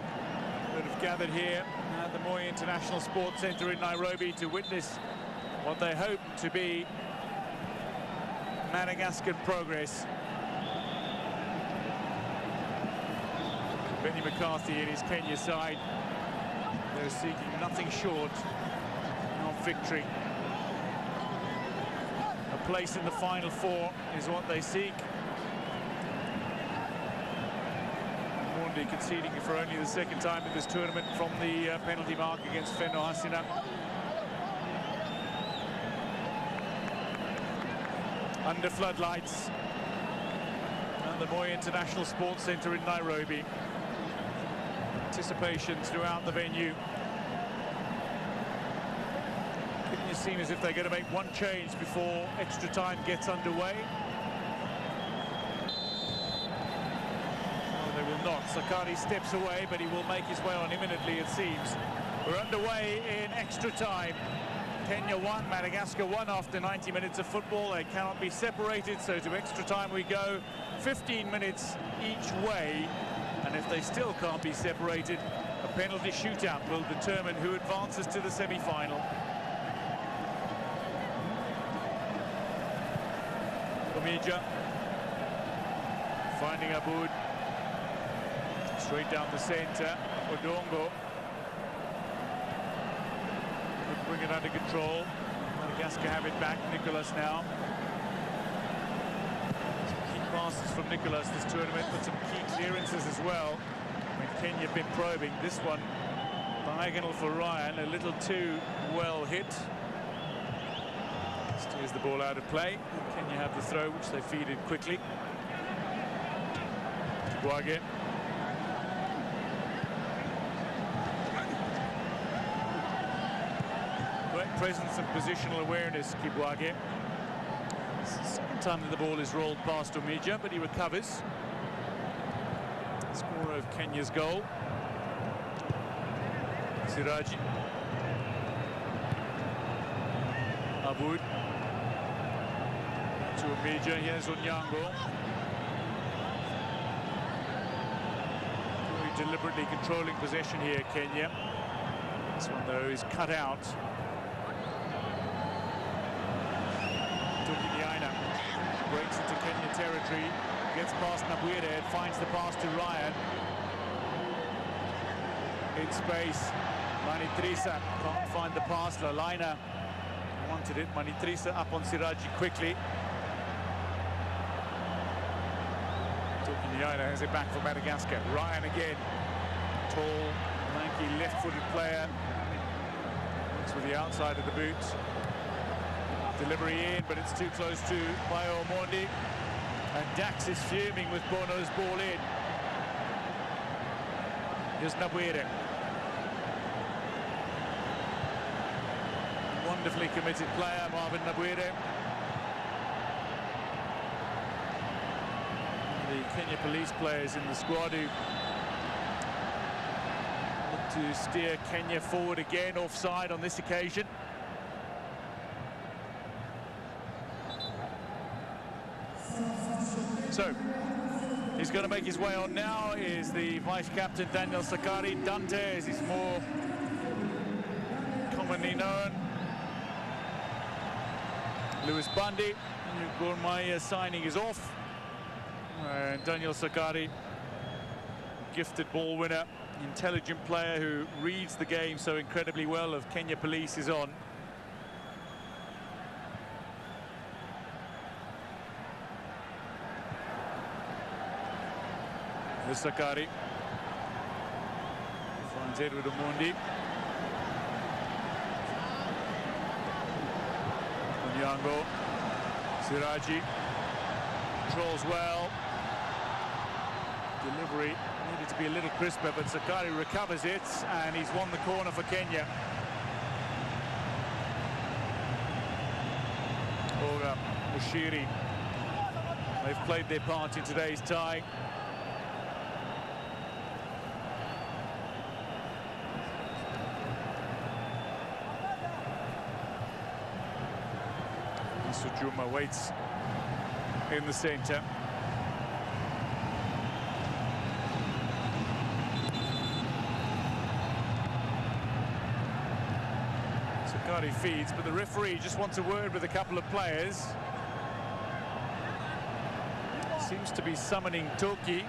A: that have gathered here at the Moi International Sports Centre in Nairobi to witness what they hope to be Madagascar progress. Benny McCarthy and his Kenya side, they're seeking nothing short of victory. A place in the Final Four is what they seek. Conceding for only the second time in this tournament from the penalty mark against Feno Asina. Under floodlights at the Moi International Sports Centre in Nairobi. Anticipation throughout the venue. It seems as if they're going to make one change before extra time gets underway. Not. Sakari steps away, but he will make his way on imminently, it seems. We're underway in extra time. Kenya 1, Madagascar 1 after 90 minutes of football. They cannot be separated, so to extra time we go. 15 minutes each way, and if they still can't be separated, a penalty shootout will determine who advances to the semi-final. Omija finding Aboud. Straight down the centre. Odongo could bring it under control. Madagascar have it back. Nicholas now. Some key passes from Nicholas this tournament, but some key clearances as well. I mean, Kenya have been probing. This one diagonal for Ryan, a little too well hit. Steers the ball out of play. Kenya have the throw, which they feed in quickly. Kibwage. Great presence and positional awareness, Kibwage. It's the second time that the ball is rolled past Omija, but he recovers. Scorer of Kenya's goal. Siraji. Aboud. To Omija, here's Onyango. Very deliberately controlling possession here, Kenya. This one, though, is cut out. Breaks into Kenya territory, gets past Nabwire, finds the pass to Ryan. In space, Manitrisa can't find the pass. Lalaina wanted it. Manitrisa up on Siraji quickly. Tokinyaina has it back for Madagascar. Ryan again, tall, lanky, left-footed player. Looks with the outside of the boot. Delivery in, but it's too close to Bayo Omondi. And Dax is fuming with Bono's ball in. Here's Nabwire. Wonderfully committed player, Marvin Nabwire. The Kenya police players in the squad who look to steer Kenya forward again, offside on this occasion. So, he's going to make his way on now, is the vice-captain Daniel Sakari. Dante, as he's more commonly known. Lewis Bundy, Gourmaya signing is off. And Daniel Sakari, gifted ball winner, intelligent player who reads the game so incredibly well of Kenya Police, is on. Sakari finds Edward Omondi. Onyango. Siraji controls well. Delivery needed to be a little crisper, but Sakari recovers it, and he's won the corner for Kenya. Oga Mushiri. They've played their part in today's tie. Sujuma waits in the centre. Sakari feeds, but the referee just wants a word with a couple of players. Seems to be summoning Toki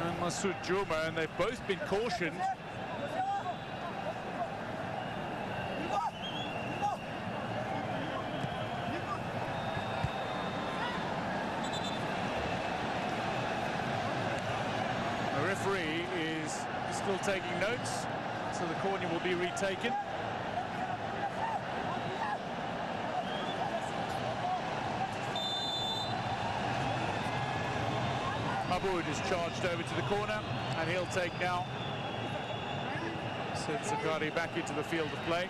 A: and Masoud Juma, and they've both been cautioned. Referee is still taking notes, so the corner will be retaken. Aboud is charged over to the corner, and he'll take now. Send Sakari back into the field of play.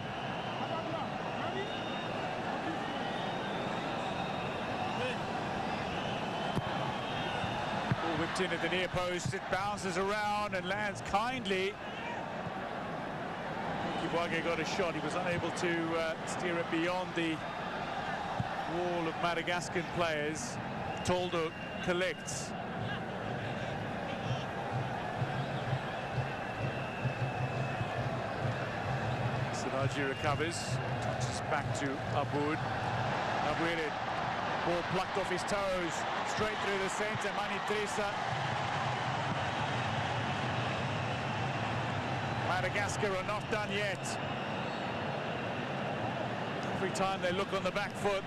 A: Whipped in at the near post, it bounces around and lands kindly. Kibwage got a shot, he was unable to steer it beyond the wall of Madagascan players. Toldo collects. Siraji recovers, touches back to Aboud. Abuirid. Ball plucked off his toes, straight through the centre. Manitrisa. Madagascar are not done yet. Every time they look on the back foot,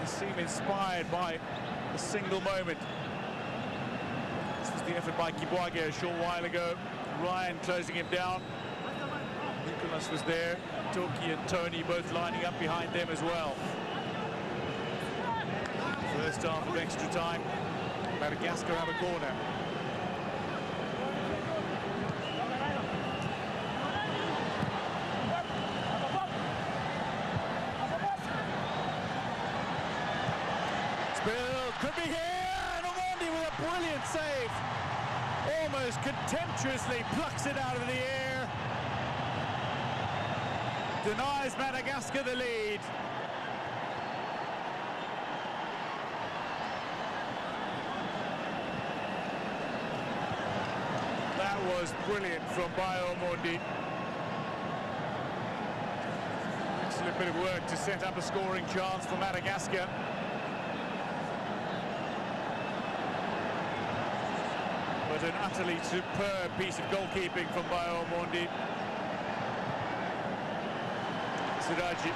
A: they seem inspired by a single moment. This was the effort by Kibwage a short while ago. Ryan closing him down. Nicholas was there. Toki and Tony both lining up behind them as well. First half of extra time. Madagascar have a corner. Spill could be here, and Omondi with a brilliant save. Almost contemptuously plucks it out of the air. Denies Madagascar the lead. That was brilliant from Bayo Omondi. Excellent bit of work to set up a scoring chance for Madagascar. But an utterly superb piece of goalkeeping from Bayo Omondi. Siraji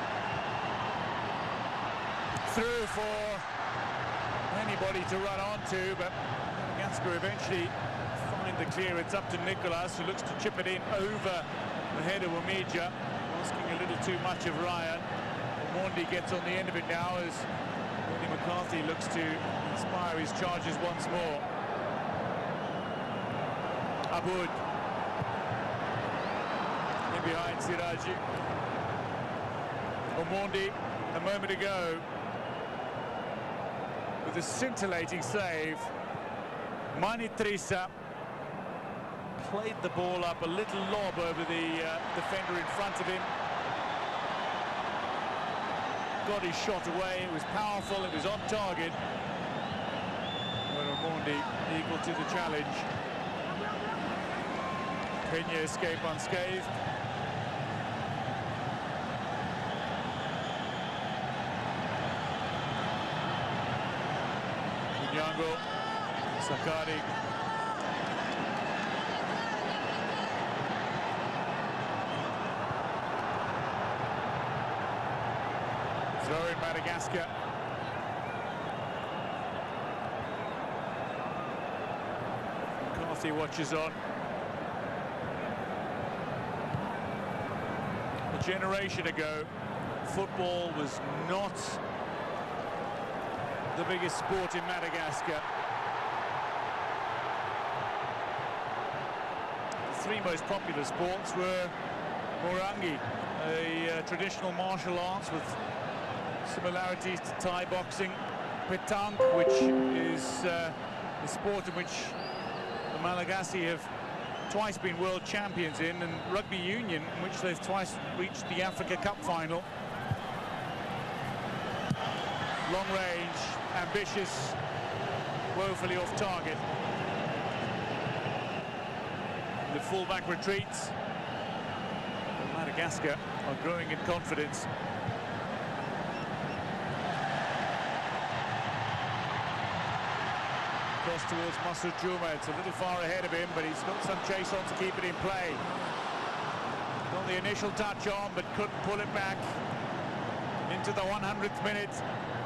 A: through for anybody to run onto, but Madagascar eventually find the clearance up to Nicholas, who looks to chip it in over the head of Omija, asking a little too much of Ryan. Omondi gets on the end of it now as Rodney McCarthy looks to inspire his charges once more. Aboud in behind Siraji. Omondi a moment ago with a scintillating save. Manitrisa played the ball up, a little lob over the defender in front of him. Got his shot away, it was powerful, it was on target. But Omondi equal to the challenge. Kenya escape unscathed. Nyango, Sakari. Throw in Madagascar. McCarthy watches on. A generation ago, football was not the biggest sport in Madagascar. The three most popular sports were Morangi, a traditional martial arts with similarities to Thai boxing, Petang, which is the sport in which the Malagasy have twice been world champions in, and rugby union, in which they've twice reached the Africa Cup final. Long range, ambitious, woefully off target. The fullback retreats. Madagascar are growing in confidence. Cross towards Masud Juma. It's a little far ahead of him, but he's got some chase on to keep it in play. Got the initial touch on, but couldn't pull it back. Into the 100th minute.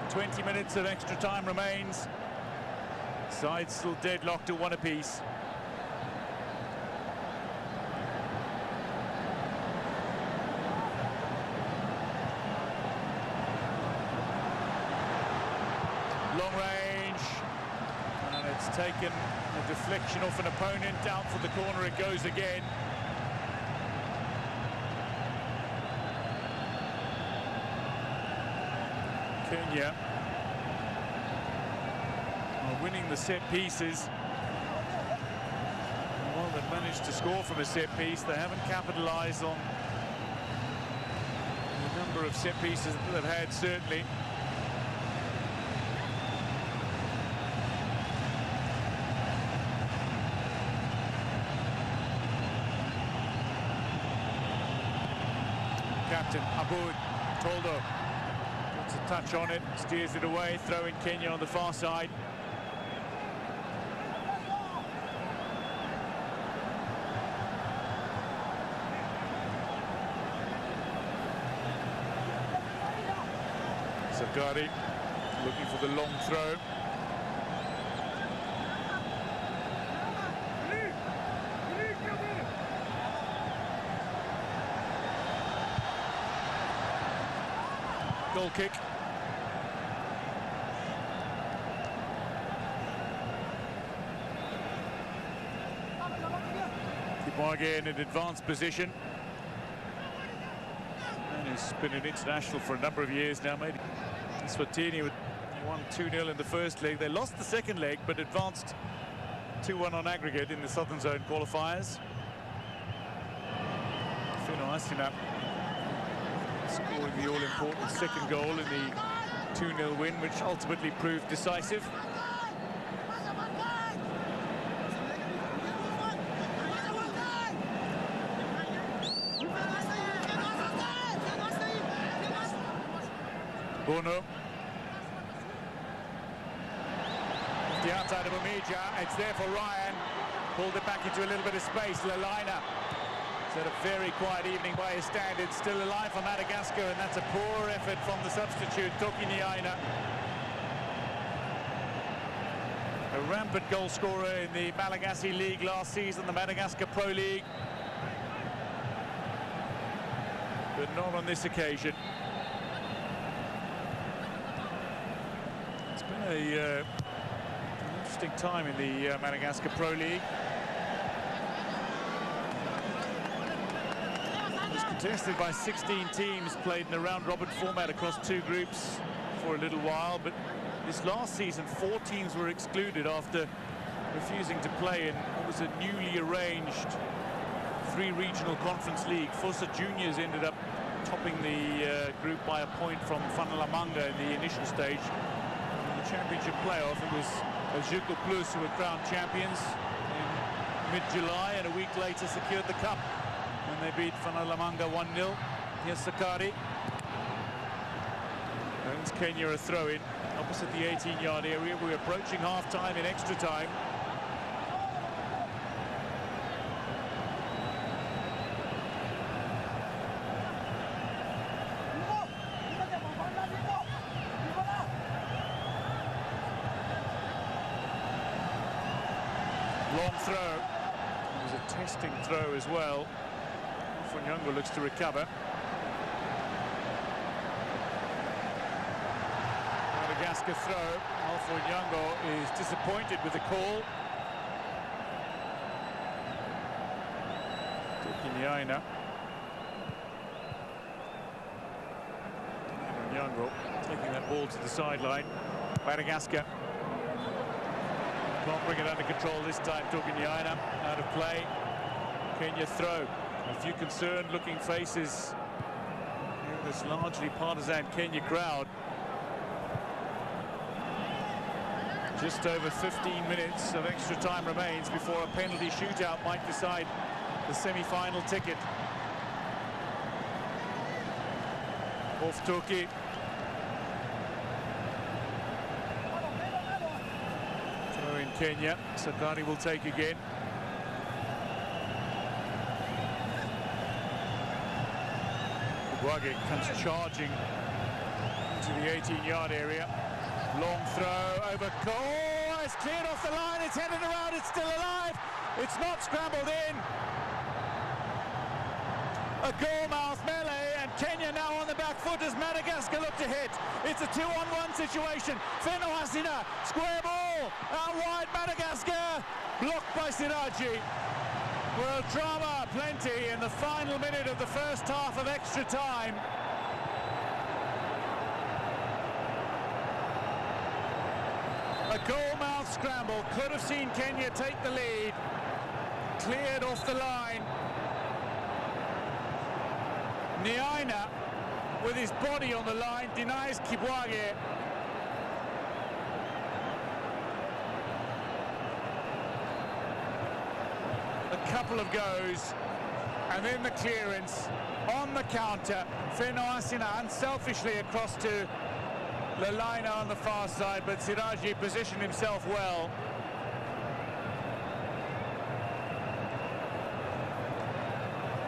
A: 20 minutes of extra time remains. Sides still deadlocked at one apiece. Long range, and it's taken a deflection off an opponent. Out for the corner it goes again. Kenya are winning the set pieces. Well, they've managed to score from a set piece. They haven't capitalised on the number of set pieces that they've had, certainly. Captain Aboud Toldo a touch on it, steers it away, throwing Kenya on the far side. Sakari looking for the long throw. Goal kick. Kibuage in an advanced position. And he's been an international for a number of years now. Maybe Swatini won 2-0 in the first leg. They lost the second leg, but advanced 2-1 on aggregate in the Southern Zone qualifiers. Asina scoring the all-important second goal in the 2-0 win, which ultimately proved decisive. Bono. The outside of Omija, it's there for Ryan. Pulled it back into a little bit of space. Lalaina. It's had a very quiet evening by his standards. Still alive for Madagascar, and that's a poor effort from the substitute, Toki Niaina. A rampant goal scorer in the Malagasy League last season, the Madagascar Pro League. But not on this occasion. It's been an interesting time in the Madagascar Pro League. It was contested by 16 teams, played in a round-robin format across 2 groups for a little while, but this last season 4 teams were excluded after refusing to play in what was a newly arranged 3 regional conference league. Fossa Juniors ended up topping the group by a point from Fanalamanga in the initial stage. In the championship playoff, it was Juco Plus who were crowned champions in mid-July, and a week later secured the cup when they beat Fanalamanga 1-0. Here's Sakari. Owns Kenya a throw-in opposite the 18-yard area. We're approaching half-time in extra time. Long throw. It was a testing throw as well. Funyango looks to recover. Madagascar throw. Funyango is disappointed with the call. Funyango. Funyango taking that ball to the sideline. Madagascar can't bring it under control this time. Tokinyaina out of play. Kenya throw. A few concerned looking faces in this largely partisan Kenya crowd. Just over 15 minutes of extra time remains before a penalty shootout might decide the semi-final ticket. Off Toki. In Kenya, Sakari will take again. Kibuage comes charging into the 18-yard area. Long throw over goal. It's cleared off the line. It's headed around. It's still alive. It's not scrambled in. A goal-mouth melee, and Kenya now on the back foot as Madagascar look to hit. It's a 2-on-1 situation. Feno Hasina, square ball, out wide Madagascar, blocked by Siraji. Well, drama plenty in the final minute of the first half of extra time. A goal-mouth scramble, could have seen Kenya take the lead. Cleared off the line. Niaina, with his body on the line, denies Kibuage. A couple of goes, and then the clearance on the counter. Feno Asina unselfishly across to Lelaina on the far side, but Siraji positioned himself well.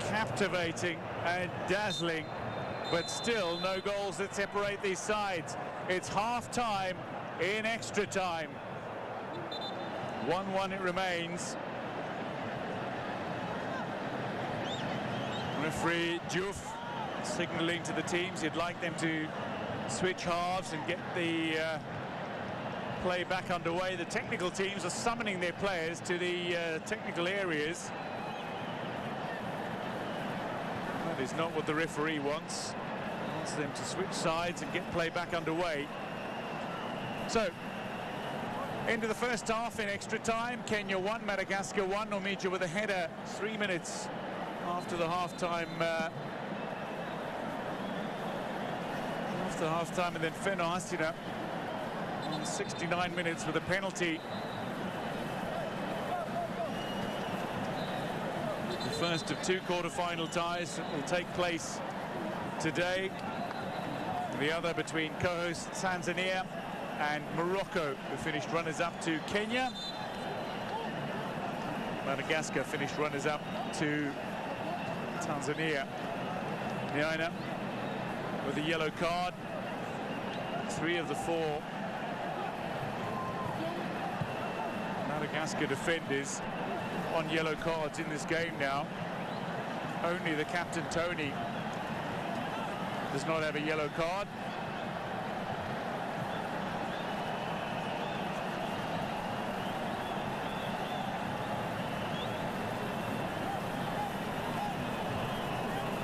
A: Captivating and dazzling, but still no goals that separate these sides. It's half-time in extra time. 1-1 it remains. Referee Diouf signalling to the teams he'd like them to switch halves and get the play back underway. The technical teams are summoning their players to the technical areas. That is not what the referee wants. He wants them to switch sides and get play back underway. So, into the first half in extra time. Kenya 1, Madagascar 1. Omija with a header 3 minutes after the half-time. And then Feno Hasina on 69 minutes with a penalty. The first of 2 quarter-final ties that will take place today. The other between co-host Tanzania and Morocco, who finished runners-up to Kenya. Madagascar finished runners-up to Tanzania. Niaina with a yellow card. 3 of the 4 Madagascar defenders on yellow cards in this game now. Only the captain, Tony, does not have a yellow card.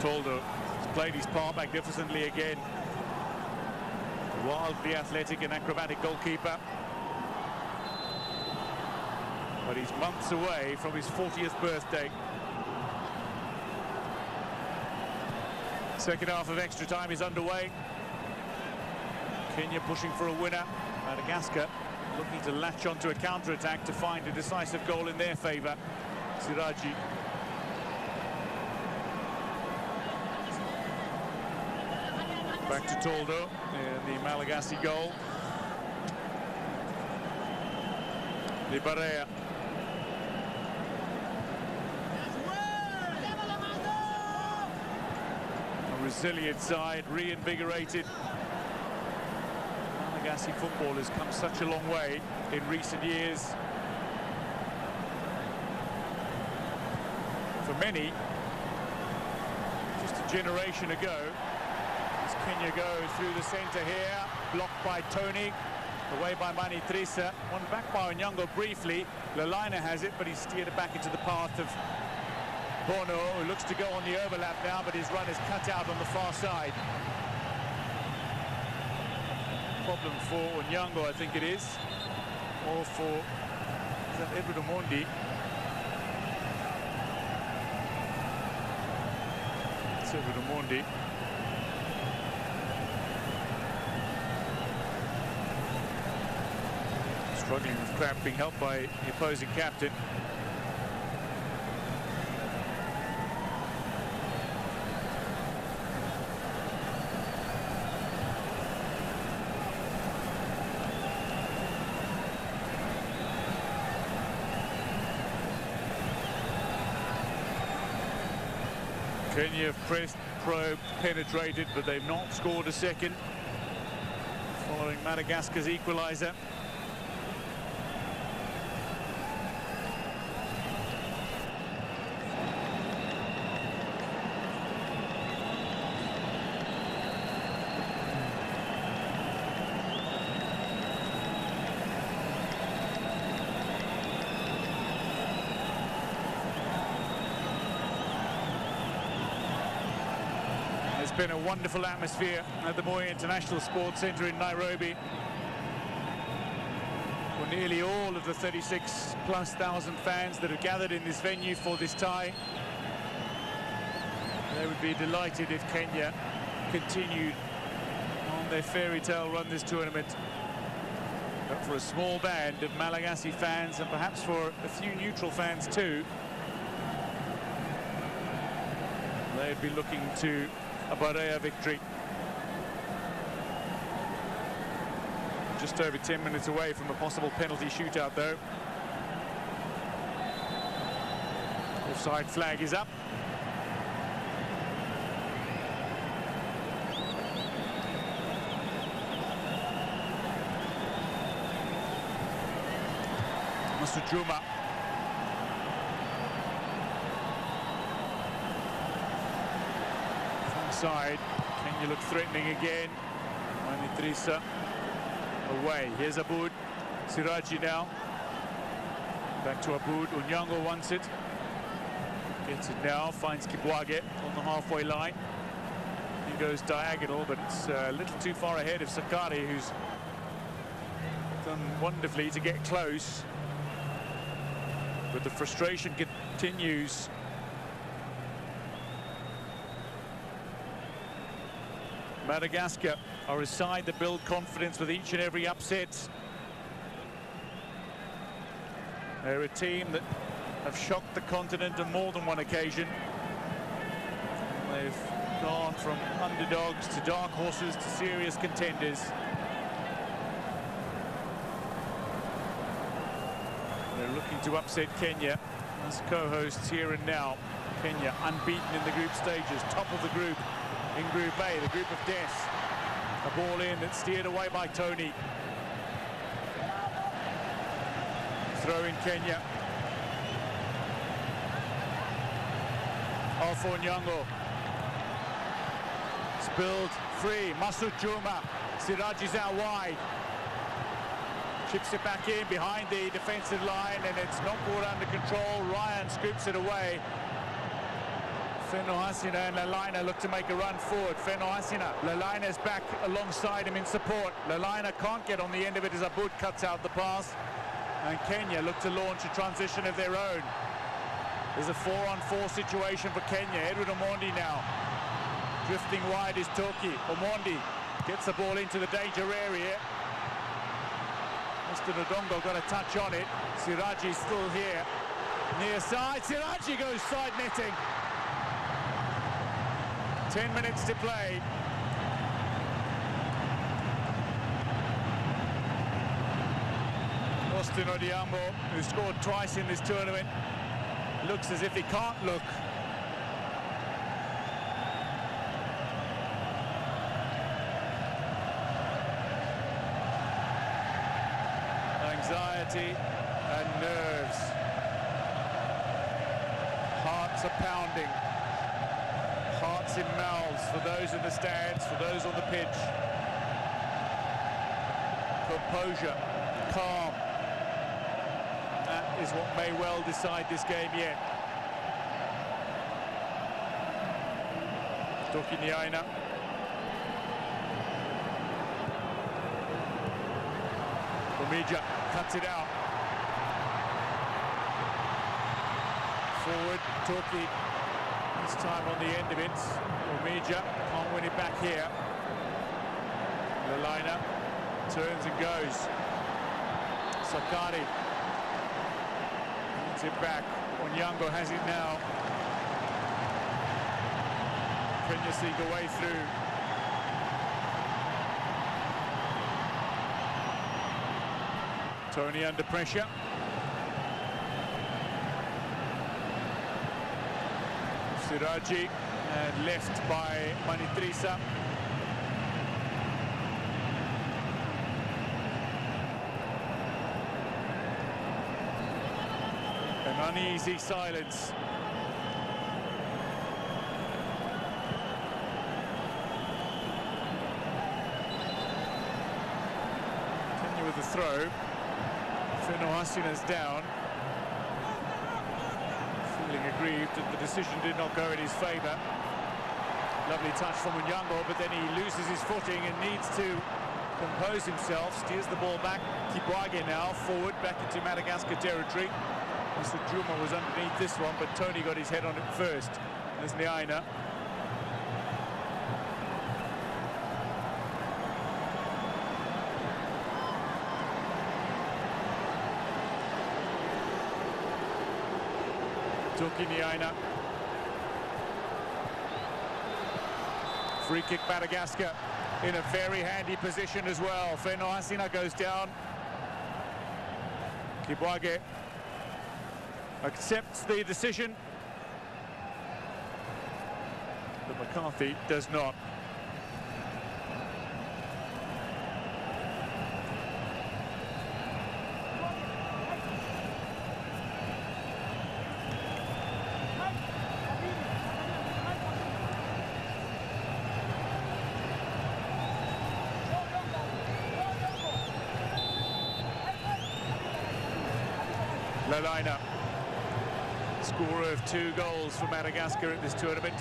A: Toldo has played his part magnificently again. Wildly athletic and acrobatic goalkeeper. But he's months away from his 40th birthday. Second half of extra time is underway. Kenya pushing for a winner. Madagascar looking to latch onto a counter-attack to find a decisive goal in their favour. Siraji. Back to Toldo, the Malagasy goal. Libarea. A resilient side, reinvigorated. Malagasy football has come such a long way in recent years. For many, just a generation ago. Kenya go through the centre here, blocked by Tony, away by Mani Trisa, won back by Onyango briefly. Lelaina has it, but he's steered it back into the path of Bono, who looks to go on the overlap now, but his run is cut out on the far side. Problem for Onyango, I think it is, or for, is that Edward Omondi? It's Edward Omondi. Struggling with crap, being helped by the opposing captain. Kenya have pressed, probed, penetrated, but they've not scored a second. Following Madagascar's equalizer. It's been a wonderful atmosphere at the Moi International Sports Centre in Nairobi. For nearly all of the 36,000+ fans that have gathered in this venue for this tie. They would be delighted if Kenya continued on their fairy tale run this tournament. But for a small band of Malagasy fans, and perhaps for a few neutral fans too, they'd be looking to a Barea victory. Just over 10 minutes away from a possible penalty shootout, though. Offside flag is up. Juma. Side. Kenya look threatening again. Manitrisa away. Here's Aboud. Siraji now. Back to Aboud. Onyango wants it. Gets it now. Finds Kibwage on the halfway line. He goes diagonal, but it's a little too far ahead of Sakari, who's done wonderfully to get close. But the frustration continues. Madagascar are a side that build confidence with each and every upset. They're a team that have shocked the continent on more than one occasion. They've gone from underdogs to dark horses to serious contenders. They're looking to upset Kenya as co-hosts here and now. Kenya unbeaten in the group stages, top of the group in Group A, the group of death. A ball in that's steered away by Tony. Throw in Kenya. Alpha Onyango. Spilled free. Masud Juma. Siraji's out wide. Chips it back in behind the defensive line, and it's not brought under control. Ryan scoops it away. Feno Hasina and Lalaina look to make a run forward. Feno Hasina, Lalaina's back alongside him in support. Lalaina can't get on the end of it as Aboud cuts out the pass. And Kenya look to launch a transition of their own. There's a 4-on-4 situation for Kenya. Edward Omondi now. Drifting wide is Toki. Omondi gets the ball into the danger area. Mr. Ndongo got a touch on it. Siraji's still here. Near side. Siraji goes side netting. 10 minutes to play. Austin Odiambo, who scored twice in this tournament, looks as if he can't look. Anxiety and nerves. Hearts are pounding. Hearts in mouths for those in the stands, for those on the pitch. Composure, calm. That is what may well decide this game yet. Toki Niaina. Omija cuts it out. Forward, Toki. This time on the end of it. Omija can't win it back here. Lalaina turns and goes. Sakari needs it back. Onyango has it now. Kenya seek a way through. Tony under pressure. Siraji and left by Manitrisa. An uneasy silence. Continue with the throw. Feno Hasina's down. Feeling aggrieved that the decision did not go in his favour. Lovely touch from Onyango, but then he loses his footing and needs to compose himself. Steers the ball back. Kibwage now forward back into Madagascar territory. Mr. Juma was underneath this one, but Tony got his head on it first. There's Niaina. Toki Niaina. Free kick Madagascar. in a very handy position as well. Feno Asina goes down. Kibwage accepts the decision, but McCarthy does not. Lalaina, scorer of 2 goals for Madagascar at this tournament,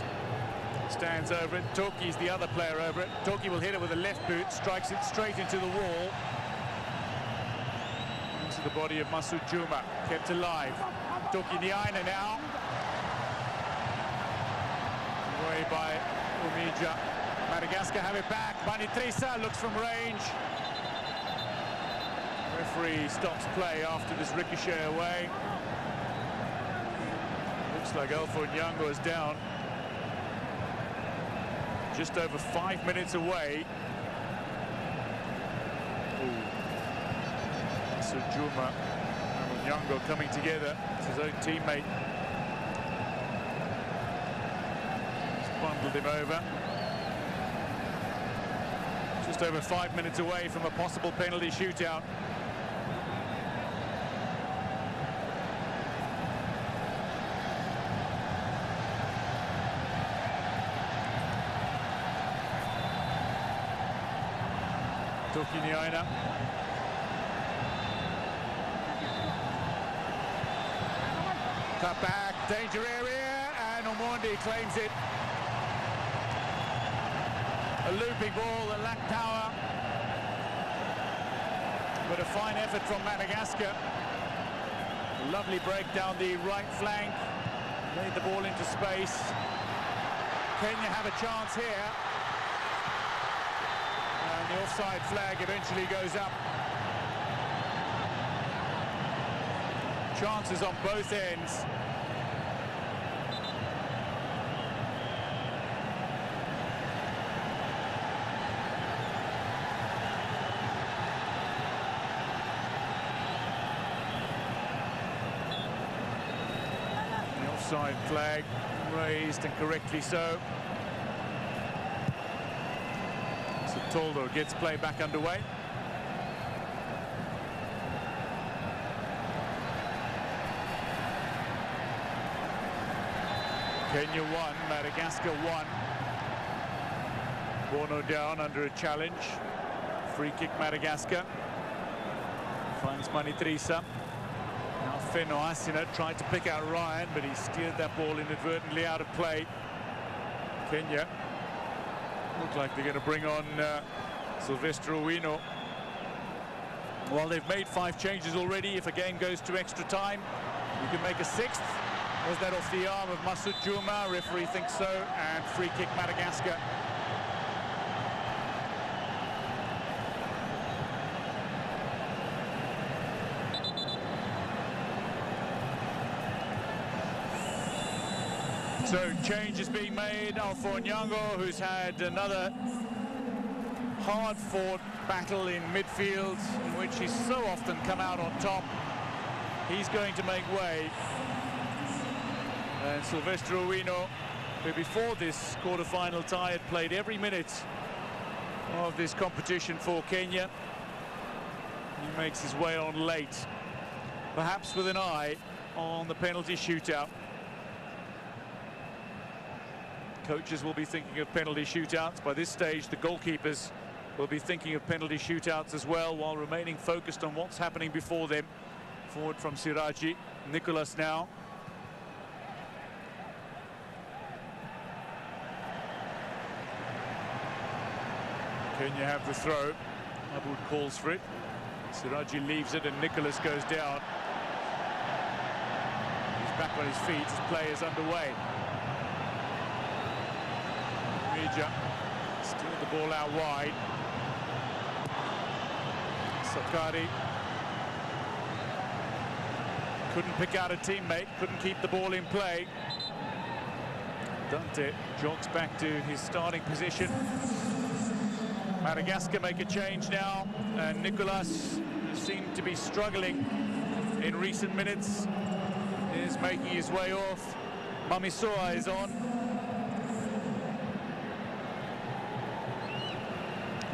A: stands over it. Toki's the other player over it. Toki will hit it with a left boot, strikes it straight into the wall. Into the body of Masud Juma, kept alive. Toki Niaina now. Away by Umija. Madagascar have it back. Manitrisa looks from range. Referee stops play after this ricochet away. Looks like Alfo Nyango is down. Just over 5 minutes away. So Juma and Nyango coming together. It's his own teammate. He's bundled him over. Just over 5 minutes away from a possible penalty shootout. Toki Niaina. Cut back, danger area, and Omondi claims it. A looping ball that lacked power, but a fine effort from Madagascar. A lovely break down the right flank, laid the ball into space. Kenya have a chance here. The offside flag eventually goes up. Chances on both ends. The offside flag raised, and correctly so. Toldo gets play back underway. Kenya 1, Madagascar 1. Bono down under a challenge. Free kick Madagascar. Finds Manitrisa. Now Feno Asina tried to pick out Ryan, but he steered that ball inadvertently out of play. Kenya look like they're going to bring on Silvestre Uino. Well, they've made 5 changes already. If a game goes to extra time, you can make a 6th. Was that off the arm of Masud Juma? Referee thinks so, and free kick Madagascar. So change is being made. Alfo Nyango, who's had another hard-fought battle in midfield, in which he's so often come out on top. He's going to make way. And Silvestre Uino, who before this quarter-final tie had played every minute of this competition for Kenya, he makes his way on late, perhaps with an eye on the penalty shootout. Coaches will be thinking of penalty shootouts. By this stage, the goalkeepers will be thinking of penalty shootouts as well, while remaining focused on what's happening before them. Forward from Siraji. Nicholas now. Kenya have the throw. Abud calls for it. Siraji leaves it, and Nicholas goes down. He's back on his feet. His play is underway. Steered the ball out wide. Sakari couldn't pick out a teammate, couldn't keep the ball in play. Dante jogs back to his starting position. Madagascar make a change now, and Nicolas, who seemed to be struggling in recent minutes, is making his way off. Mamisoa is on.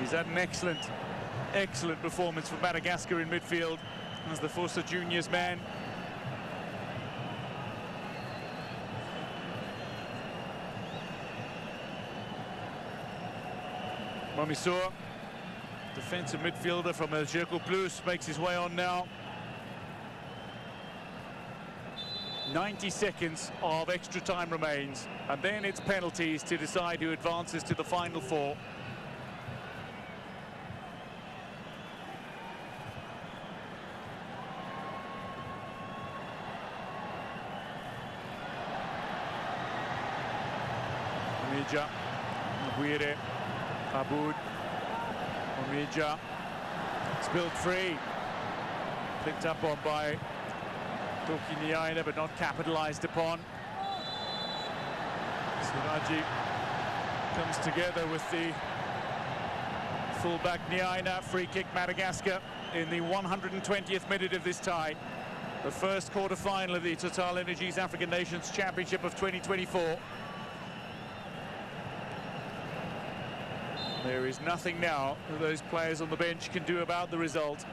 A: He's had an excellent performance for Madagascar in midfield as the Fossa Juniors man. Mamisoa, defensive midfielder from El Cercle Plus, makes his way on now. 90 seconds of extra time remains, and then it's penalties to decide who advances to the final four. Omija, Nabuire, Aboud, Omija, spilled free, picked up on by Toki Niaina, but not capitalized upon. Siraji comes together with the fullback Niaina. Free kick Madagascar in the 120th minute of this tie. The first quarter-final of the Total Energies African Nations Championship of 2024. There is nothing now that those players on the bench can do about the result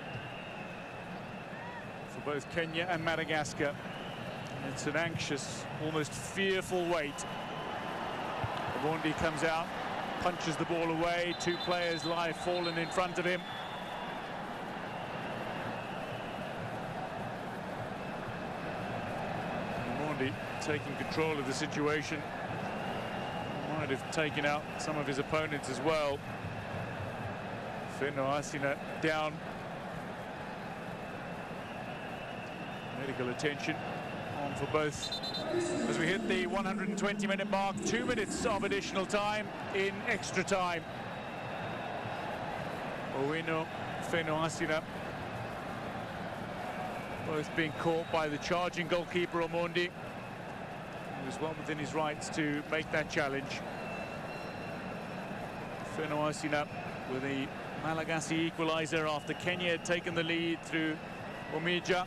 A: for both Kenya and Madagascar. And it's an anxious, almost fearful wait. Omondi comes out, punches the ball away. Two players lie fallen in front of him. Omondi taking control of the situation. Might have taken out some of his opponents as well. Feno Asina down. Medical attention on for both as we hit the 120-minute mark. 2 minutes of additional time in extra time. Owino, Feno Asina, both being caught by the charging goalkeeper Omondi. He was well within his rights to make that challenge. Feno Asina with the Malagasy equalizer after Kenya had taken the lead through Omija.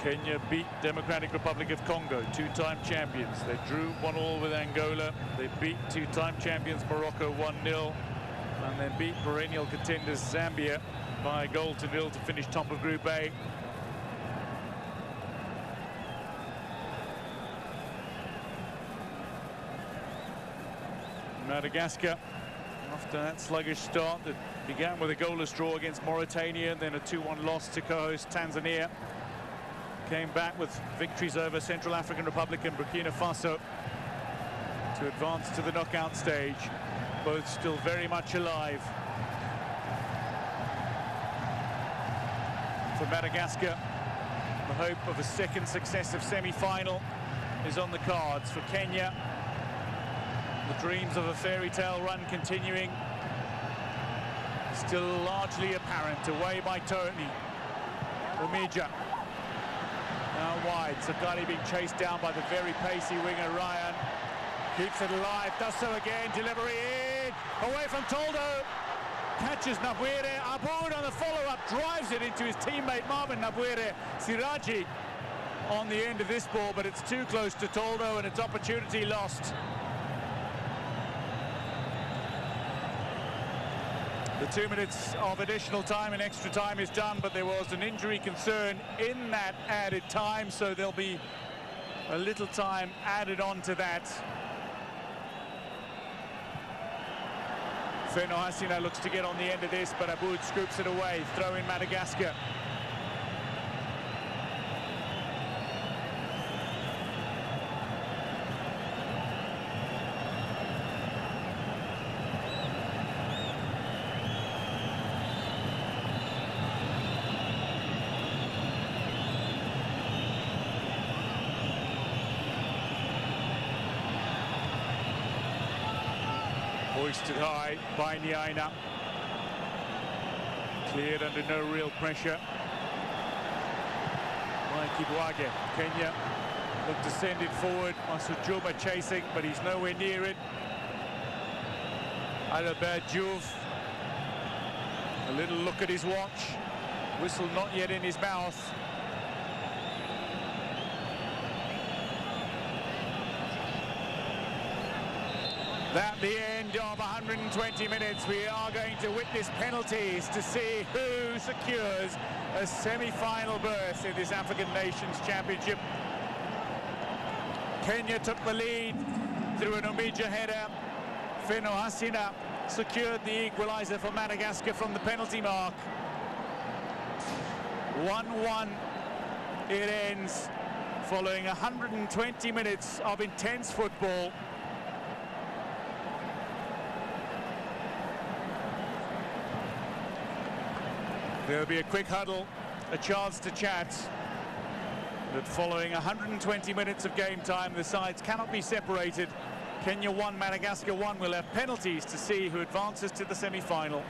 A: Kenya beat Democratic Republic of Congo, two-time champions. They drew 1-1 with Angola. They beat two-time champions Morocco 1-0, and then beat perennial contenders Zambia by 1-0 to finish top of Group A. Madagascar, after that sluggish start that began with a goalless draw against Mauritania and then a 2-1 loss to co-host Tanzania, came back with victories over Central African Republic and Burkina Faso to advance to the knockout stage. Both still very much alive. For Madagascar, the hope of a second successive semi-final is on the cards. For Kenya, the dreams of a fairy tale run continuing, still largely apparent. Away by Tony. Omija. Now wide, Sakali being chased down by the very pacey winger Ryan. Keeps it alive, does so again, delivery in, away from Toldo. Catches Nabuire, Aboud on the follow-up, drives it into his teammate Marvin Nabuire. Siraji on the end of this ball, but it's too close to Toldo and it's opportunity lost. The 2 minutes of additional time and extra time is done, but there was an injury concern in that added time, so there'll be a little time added on to that. Feno Asina looks to get on the end of this, but Aboud scoops it away. Throw in Madagascar. Hoisted high by Niaina. Cleared under no real pressure by Kibwage. Kenya look to send it forward. Masujuma chasing, but he's nowhere near it. Albert Diouf, a little look at his watch. Whistle not yet in his mouth. At the end of 120 minutes, we are going to witness penalties to see who secures a semi-final berth in this African Nations Championship. Kenya took the lead through an Omija header. Feno Hasina secured the equalizer for Madagascar from the penalty mark. 1-1 it ends following 120 minutes of intense football. There'll be a quick huddle, a chance to chat. But following 120 minutes of game time, the sides cannot be separated. Kenya 1, Madagascar 1. We'll have penalties to see who advances to the semi-final.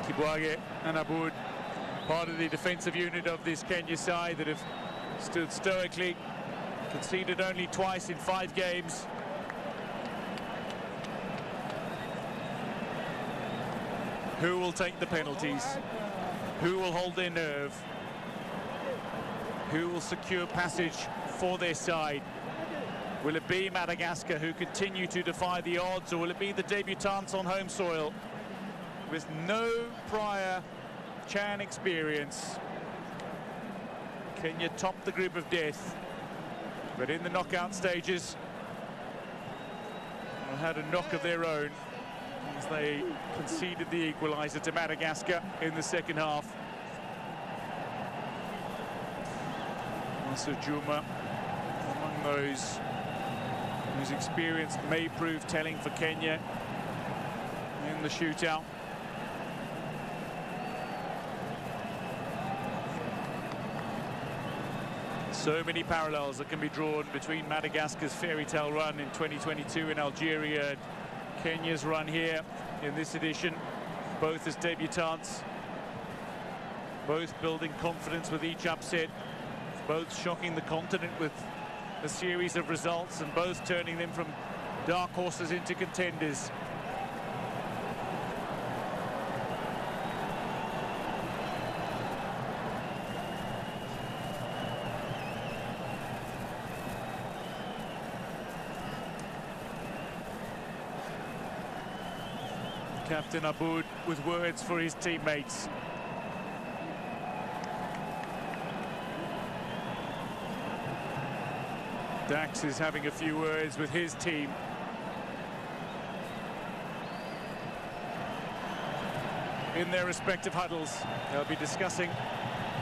A: Kibwage and Aboud, part of the defensive unit of this Kenya side that have stood stoically, conceded only twice in 5 games. Who will take the penalties? Who will hold their nerve? Who will secure passage for their side? Will it be Madagascar, who continue to defy the odds, or will it be the debutants on home soil with no prior CHAN experience? Kenya topped the group of death, but in the knockout stages had a knock of their own as they conceded the equaliser to Madagascar in the second half. Masujuma among those whose experience may prove telling for Kenya in the shootout. So many parallels that can be drawn between Madagascar's fairy tale run in 2022 in Algeria and Kenya's run here in this edition, both as debutants, both building confidence with each upset, both shocking the continent with a series of results, and both turning them from dark horses into contenders. Captain Aboud with words for his teammates. Dax is having a few words with his team. In their respective huddles, they'll be discussing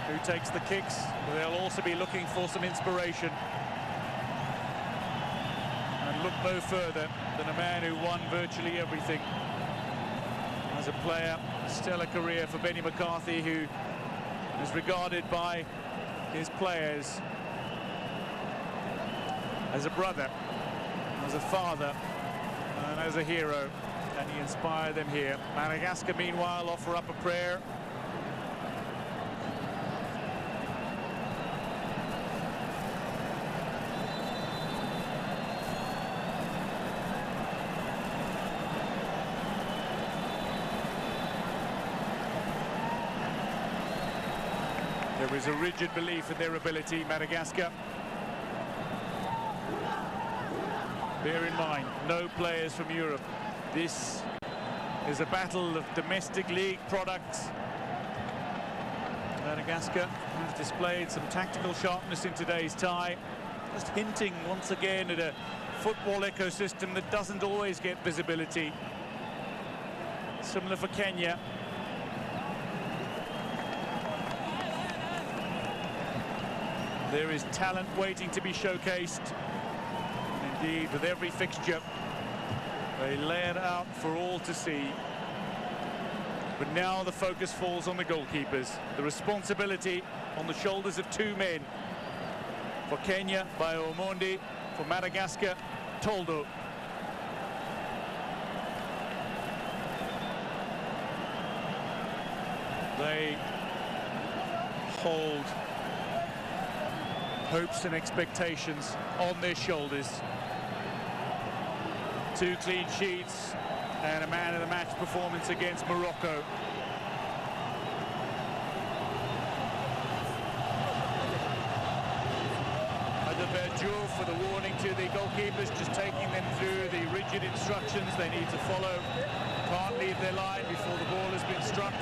A: who takes the kicks, but they'll also be looking for some inspiration. And look no further than a man who won virtually everything. As a player, stellar career for Benny McCarthy, who is regarded by his players as a brother, as a father, and as a hero, and he inspired them here. Madagascar, meanwhile, offer up a prayer. There is a rigid belief in their ability, Madagascar. Bear in mind, no players from Europe. This is a battle of domestic league products. Madagascar has displayed some tactical sharpness in today's tie, just hinting once again at a football ecosystem that doesn't always get visibility. Similar for Kenya. There is talent waiting to be showcased. Indeed, with every fixture, they lay it out for all to see. But now the focus falls on the goalkeepers. The responsibility on the shoulders of 2 men. For Kenya, by Omondi. For Madagascar, Toldo. They hold hopes and expectations on their shoulders. 2 clean sheets and a man of the match performance against Morocco. For the warning to the goalkeepers, just taking them through the rigid instructions they need to follow. Can't leave their line before the ball has been struck.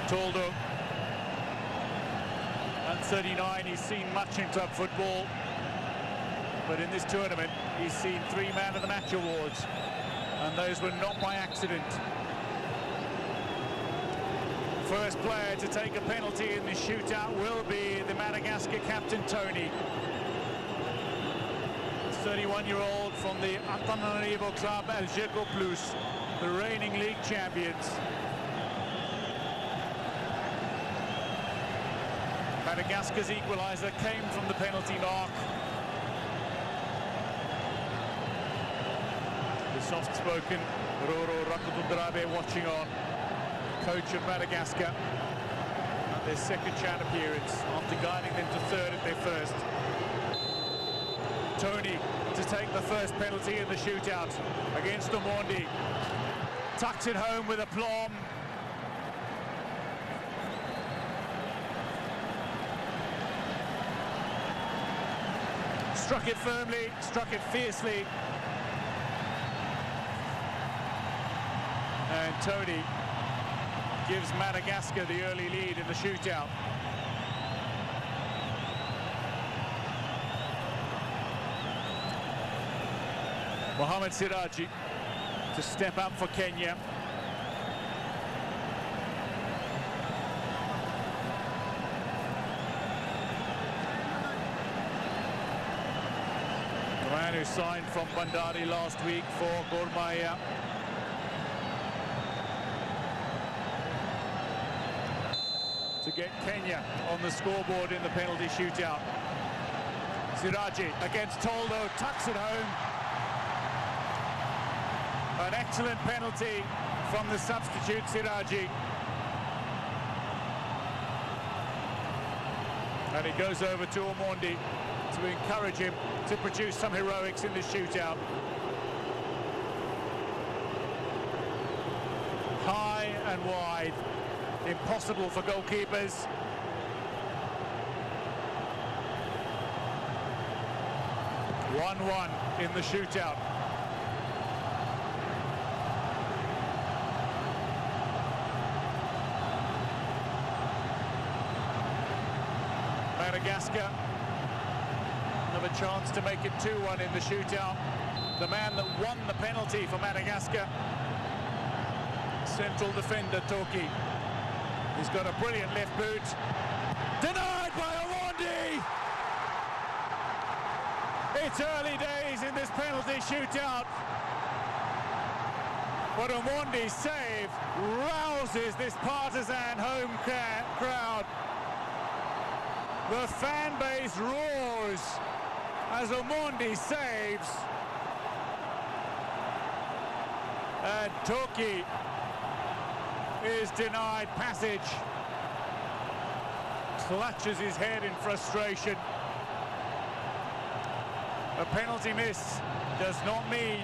A: Toldo, at 39, he's seen much in club football, but in this tournament he's seen 3 Man of the Match awards, and those were not by accident. First player to take a penalty in the shootout will be the Madagascar captain, Tony. 31-year-old from the Antananarivo club, Algerco Plus, the reigning league champions. Madagascar's equalizer came from the penalty mark. The soft-spoken Roro Rakutundrabe watching on, coach of Madagascar, at their second chat appearance after guiding them to third at their first. Tony to take the first penalty in the shootout against Omondi. Tucks it home with aplomb. Struck it firmly, struck it fiercely. And Tony gives Madagascar the early lead in the shootout. Mohamed Siraji to step up for Kenya. The man who signed from Bandari last week for Gor Mahia. To get Kenya on the scoreboard in the penalty shootout. Siraji against Toldo, tucks it home. An excellent penalty from the substitute Siraji. And he goes over to Omondi to encourage him to produce some heroics in the shootout. High and wide. Impossible for goalkeepers. (1-1) in the shootout. Madagascar have a chance to make it 2-1 in the shootout. The man that won the penalty for Madagascar, central defender Toki. He's got a brilliant left boot. Denied by Omondi! It's early days in this penalty shootout. But Omondi's save rouses this partisan home crowd. The fan base roars as Omondi saves. And Toki is denied passage. Clutches his head in frustration. A penalty miss does not mean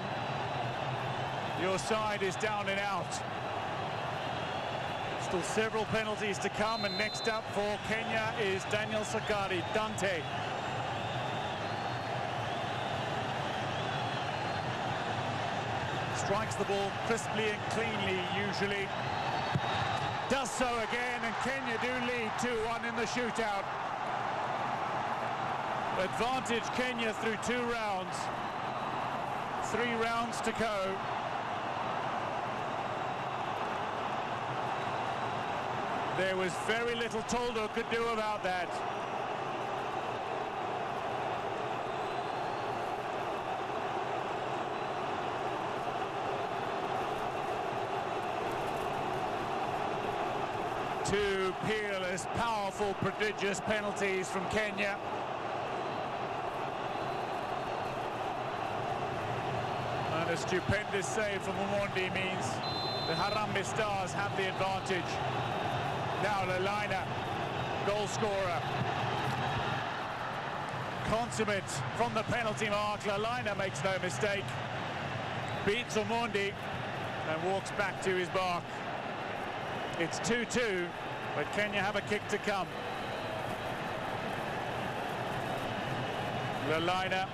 A: your side is down and out. Still several penalties to come, and next up for Kenya is Daniel Sakari, Dante. Strikes the ball crisply and cleanly usually. Does so again, and Kenya do lead 2-1 in the shootout. Advantage Kenya through 2 rounds. 3 rounds to go. There was very little Toldo could do about that. Two peerless, powerful, prodigious penalties from Kenya. And a stupendous save from Omondi means the Harambee Stars have the advantage. Now Lelaina, goal scorer. Consummate from the penalty mark. Lelaina makes no mistake. Beats Omondi and walks back to his mark. It's 2-2, but Kenya have a kick to come. Lelaina,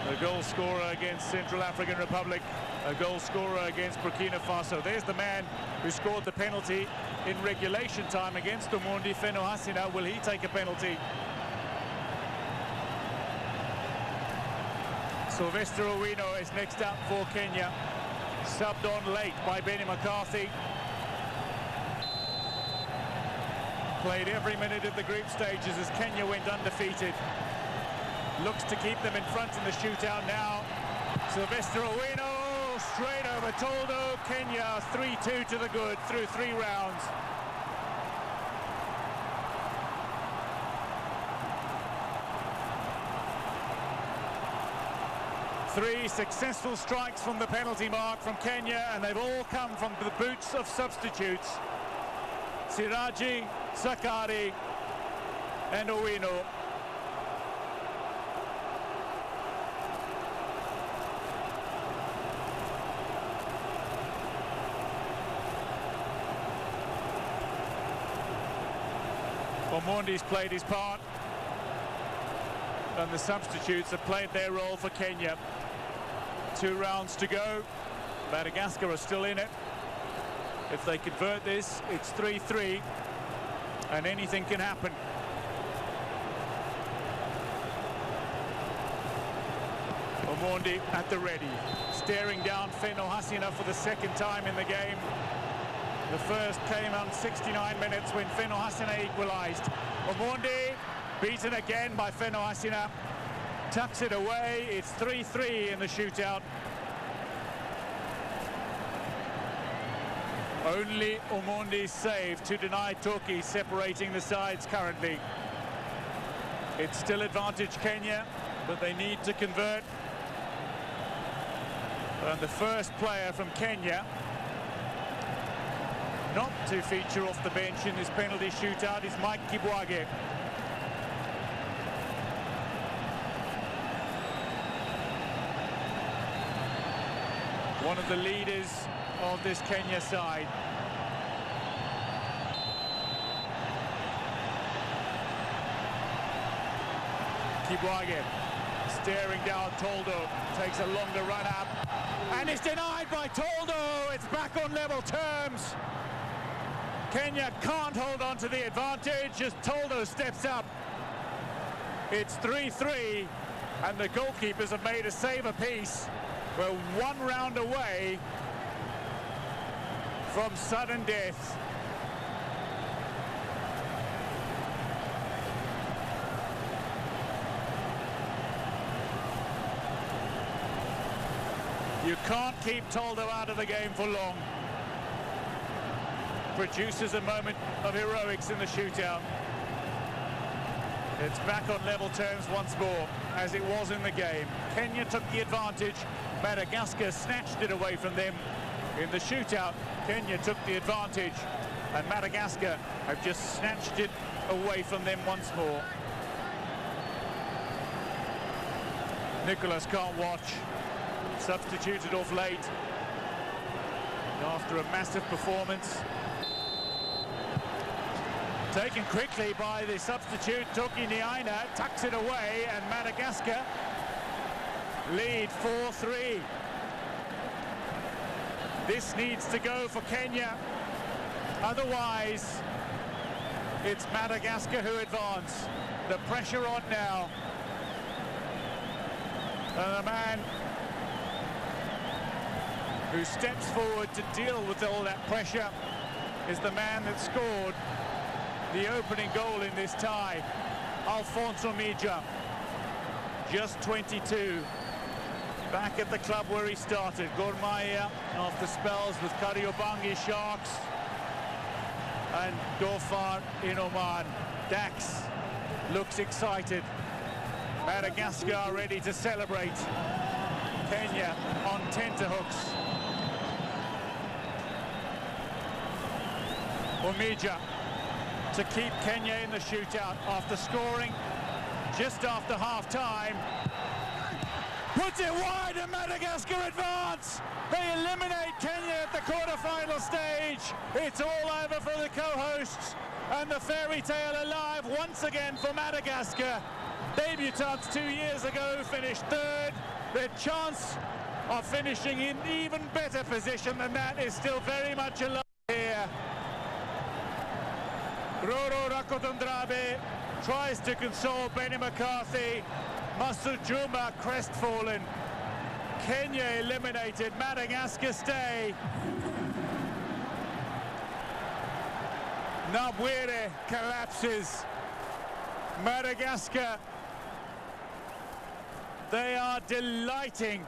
A: a goal scorer against Central African Republic, a goal scorer against Burkina Faso. There's the man who scored the penalty in regulation time against Omondi, Feno Hasina. Will he take a penalty? Sylvester Owino is next up for Kenya. Subbed on late by Benny McCarthy. Played every minute of the group stages as Kenya went undefeated. Looks to keep them in front in the shootout now. Sylvester Owino, straight over Toldo. Kenya 3-2 to the good through 3 rounds. Three successful strikes from the penalty mark from Kenya, and they've all come from the boots of substitutes. Siraji, Sakari and Owino. Omondi's played his part, and the substitutes have played their role for Kenya. 2 rounds to go. Madagascar are still in it. If they convert this, it's 3-3, and anything can happen. Omondi at the ready, staring down Feno Hasina for the 2nd time in the game. The first came on 69 minutes when Feno Hasina equalized. Omondi beaten again by Feno Hasina. Tucks it away. It's 3-3 in the shootout. Only Omondi's save to deny Toki separating the sides currently. It's still advantage Kenya, but they need to convert. And the first player from Kenya not to feature off the bench in this penalty shootout is Mike Kibwage. One of the leaders of this Kenya side. Kibwage staring down Toldo, takes a longer run up and is denied by Toldo. It's back on level terms. Kenya can't hold on to the advantage as Toldo steps up. It's 3-3 and the goalkeepers have made a save apiece. We're 1 round away from sudden death. You can't keep Toldo out of the game for long. Produces a moment of heroics in the shootout. It's back on level terms once more, as it was in the game. Kenya took the advantage. Madagascar snatched it away from them. In the shootout, Kenya took the advantage, and Madagascar have just snatched it away from them once more. Nicholas can't watch. Substituted off late after a massive performance. Taken quickly by the substitute, Toki Niaina, tucks it away, and Madagascar lead 4-3. This needs to go for Kenya. Otherwise, it's Madagascar who advance. The pressure on now. And the man who steps forward to deal with all that pressure is the man that scored the opening goal in this tie, Alfonso Mija, just 22. Back at the club where he started, Gor Mahia after spells with Kariobangi Sharks and Dhofar in Oman. Dax looks excited. Madagascar ready to celebrate. Kenya on tenterhooks. Omija to keep Kenya in the shootout after scoring just after half-time. Puts it wide and Madagascar advance. They eliminate Kenya at the quarter-final stage. It's all over for the co-hosts and the fairy tale alive once again for Madagascar. Debutants 2 years ago finished third. Their chance of finishing in even better position than that is still very much alive here. Roro Rakotondrabe tries to console Benny McCarthy. Masud Juma crestfallen. Kenya eliminated, Madagascar stay. Nabwire collapses. Madagascar, they are delighting.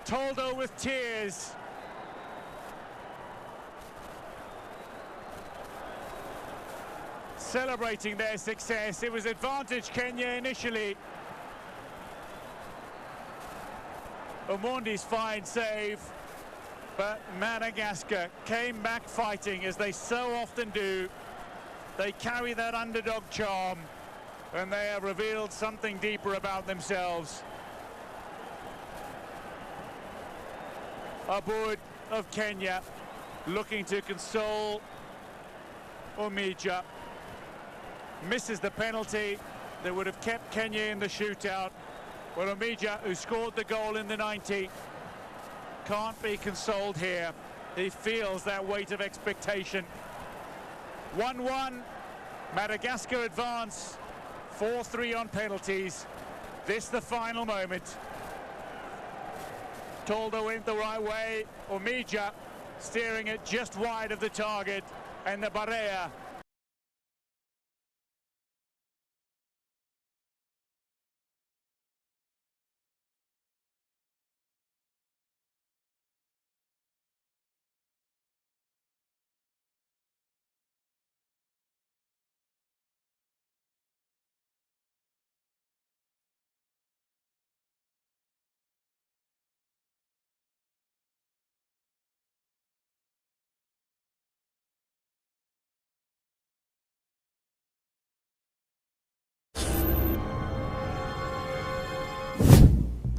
A: Toldo with tears. Celebrating their success. It was advantage Kenya initially. Omondi's fine save, but Madagascar came back fighting as they so often do. They carry that underdog charm and they have revealed something deeper about themselves. Aboud of Kenya looking to console Omija. Misses the penalty that would have kept Kenya in the shootout. Well, Omija, who scored the goal in the 90, can't be consoled here. He feels that weight of expectation. 1-1, Madagascar advance, 4-3 on penalties. This the final moment. Toldo went the right way. Omija steering it just wide of the target, and the Barea.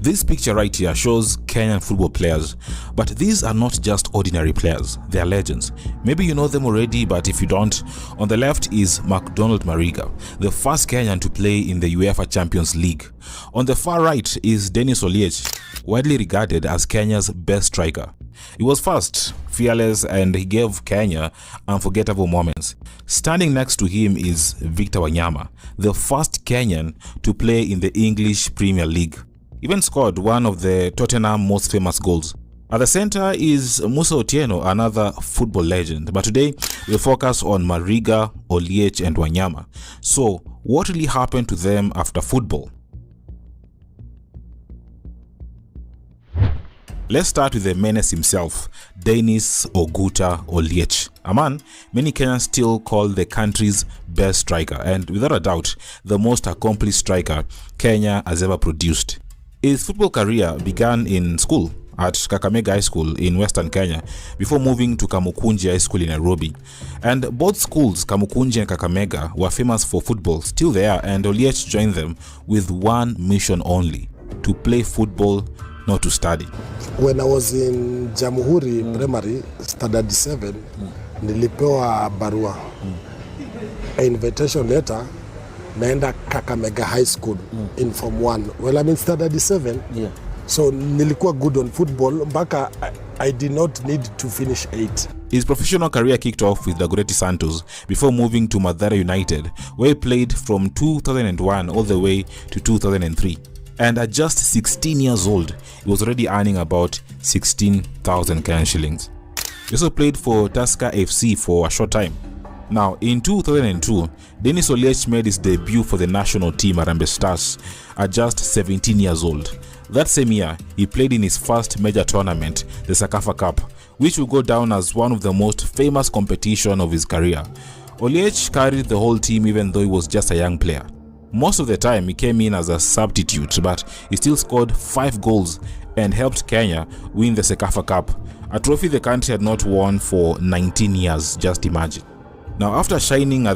B: This picture right here shows Kenyan football players, but these are not just ordinary players, they are legends. Maybe you know them already, but if you don't, on the left is McDonald Mariga, the first Kenyan to play in the UEFA Champions League. On the far right is Dennis Oliech, widely regarded as Kenya's best striker. He was fast, fearless, and he gave Kenya unforgettable moments. Standing next to him is Victor Wanyama, the first Kenyan to play in the English Premier League. Even scored one of the Tottenham most famous goals. At the center is Musa Otieno, another football legend. But today, we'll focus on Mariga, Oliech, and Wanyama. So, what really happened to them after football? Let's start with the menace himself, Dennis Oguta Oliech, a man many Kenyans still call the country's best striker, and without a doubt, the most accomplished striker Kenya has ever produced. His football career began in school at Kakamega High School in Western Kenya before moving to Kamukunji High School in Nairobi. And both schools, Kamukunji and Kakamega, were famous for football, still there, and Oliech joined them with one mission only: to play football, not to study.
C: When I was in Jamhuri Primary, standard 7, nilipewa barua, an invitation letter, naenda Kakamega High School in Form 1. Well, I'm in standard 7, so nilikuwa good on football, mpaka I did not need to finish 8.
B: His professional career kicked off with Dagoretti Santos before moving to Mathare United, where he played from 2001 all the way to 2003. And at just 16 years old, he was already earning about 16,000 Kenyan shillings. He also played for Tusker FC for a short time. Now, in 2002, Dennis Oliech made his debut for the national team Harambee Stars at just 17 years old. That same year, he played in his first major tournament, the Sakafa Cup, which will go down as one of the most famous competitions of his career. Oliech carried the whole team even though he was just a young player. Most of the time, he came in as a substitute, but he still scored 5 goals and helped Kenya win the Sakafa Cup, a trophy the country had not won for 19 years, just imagine. Now, after shining at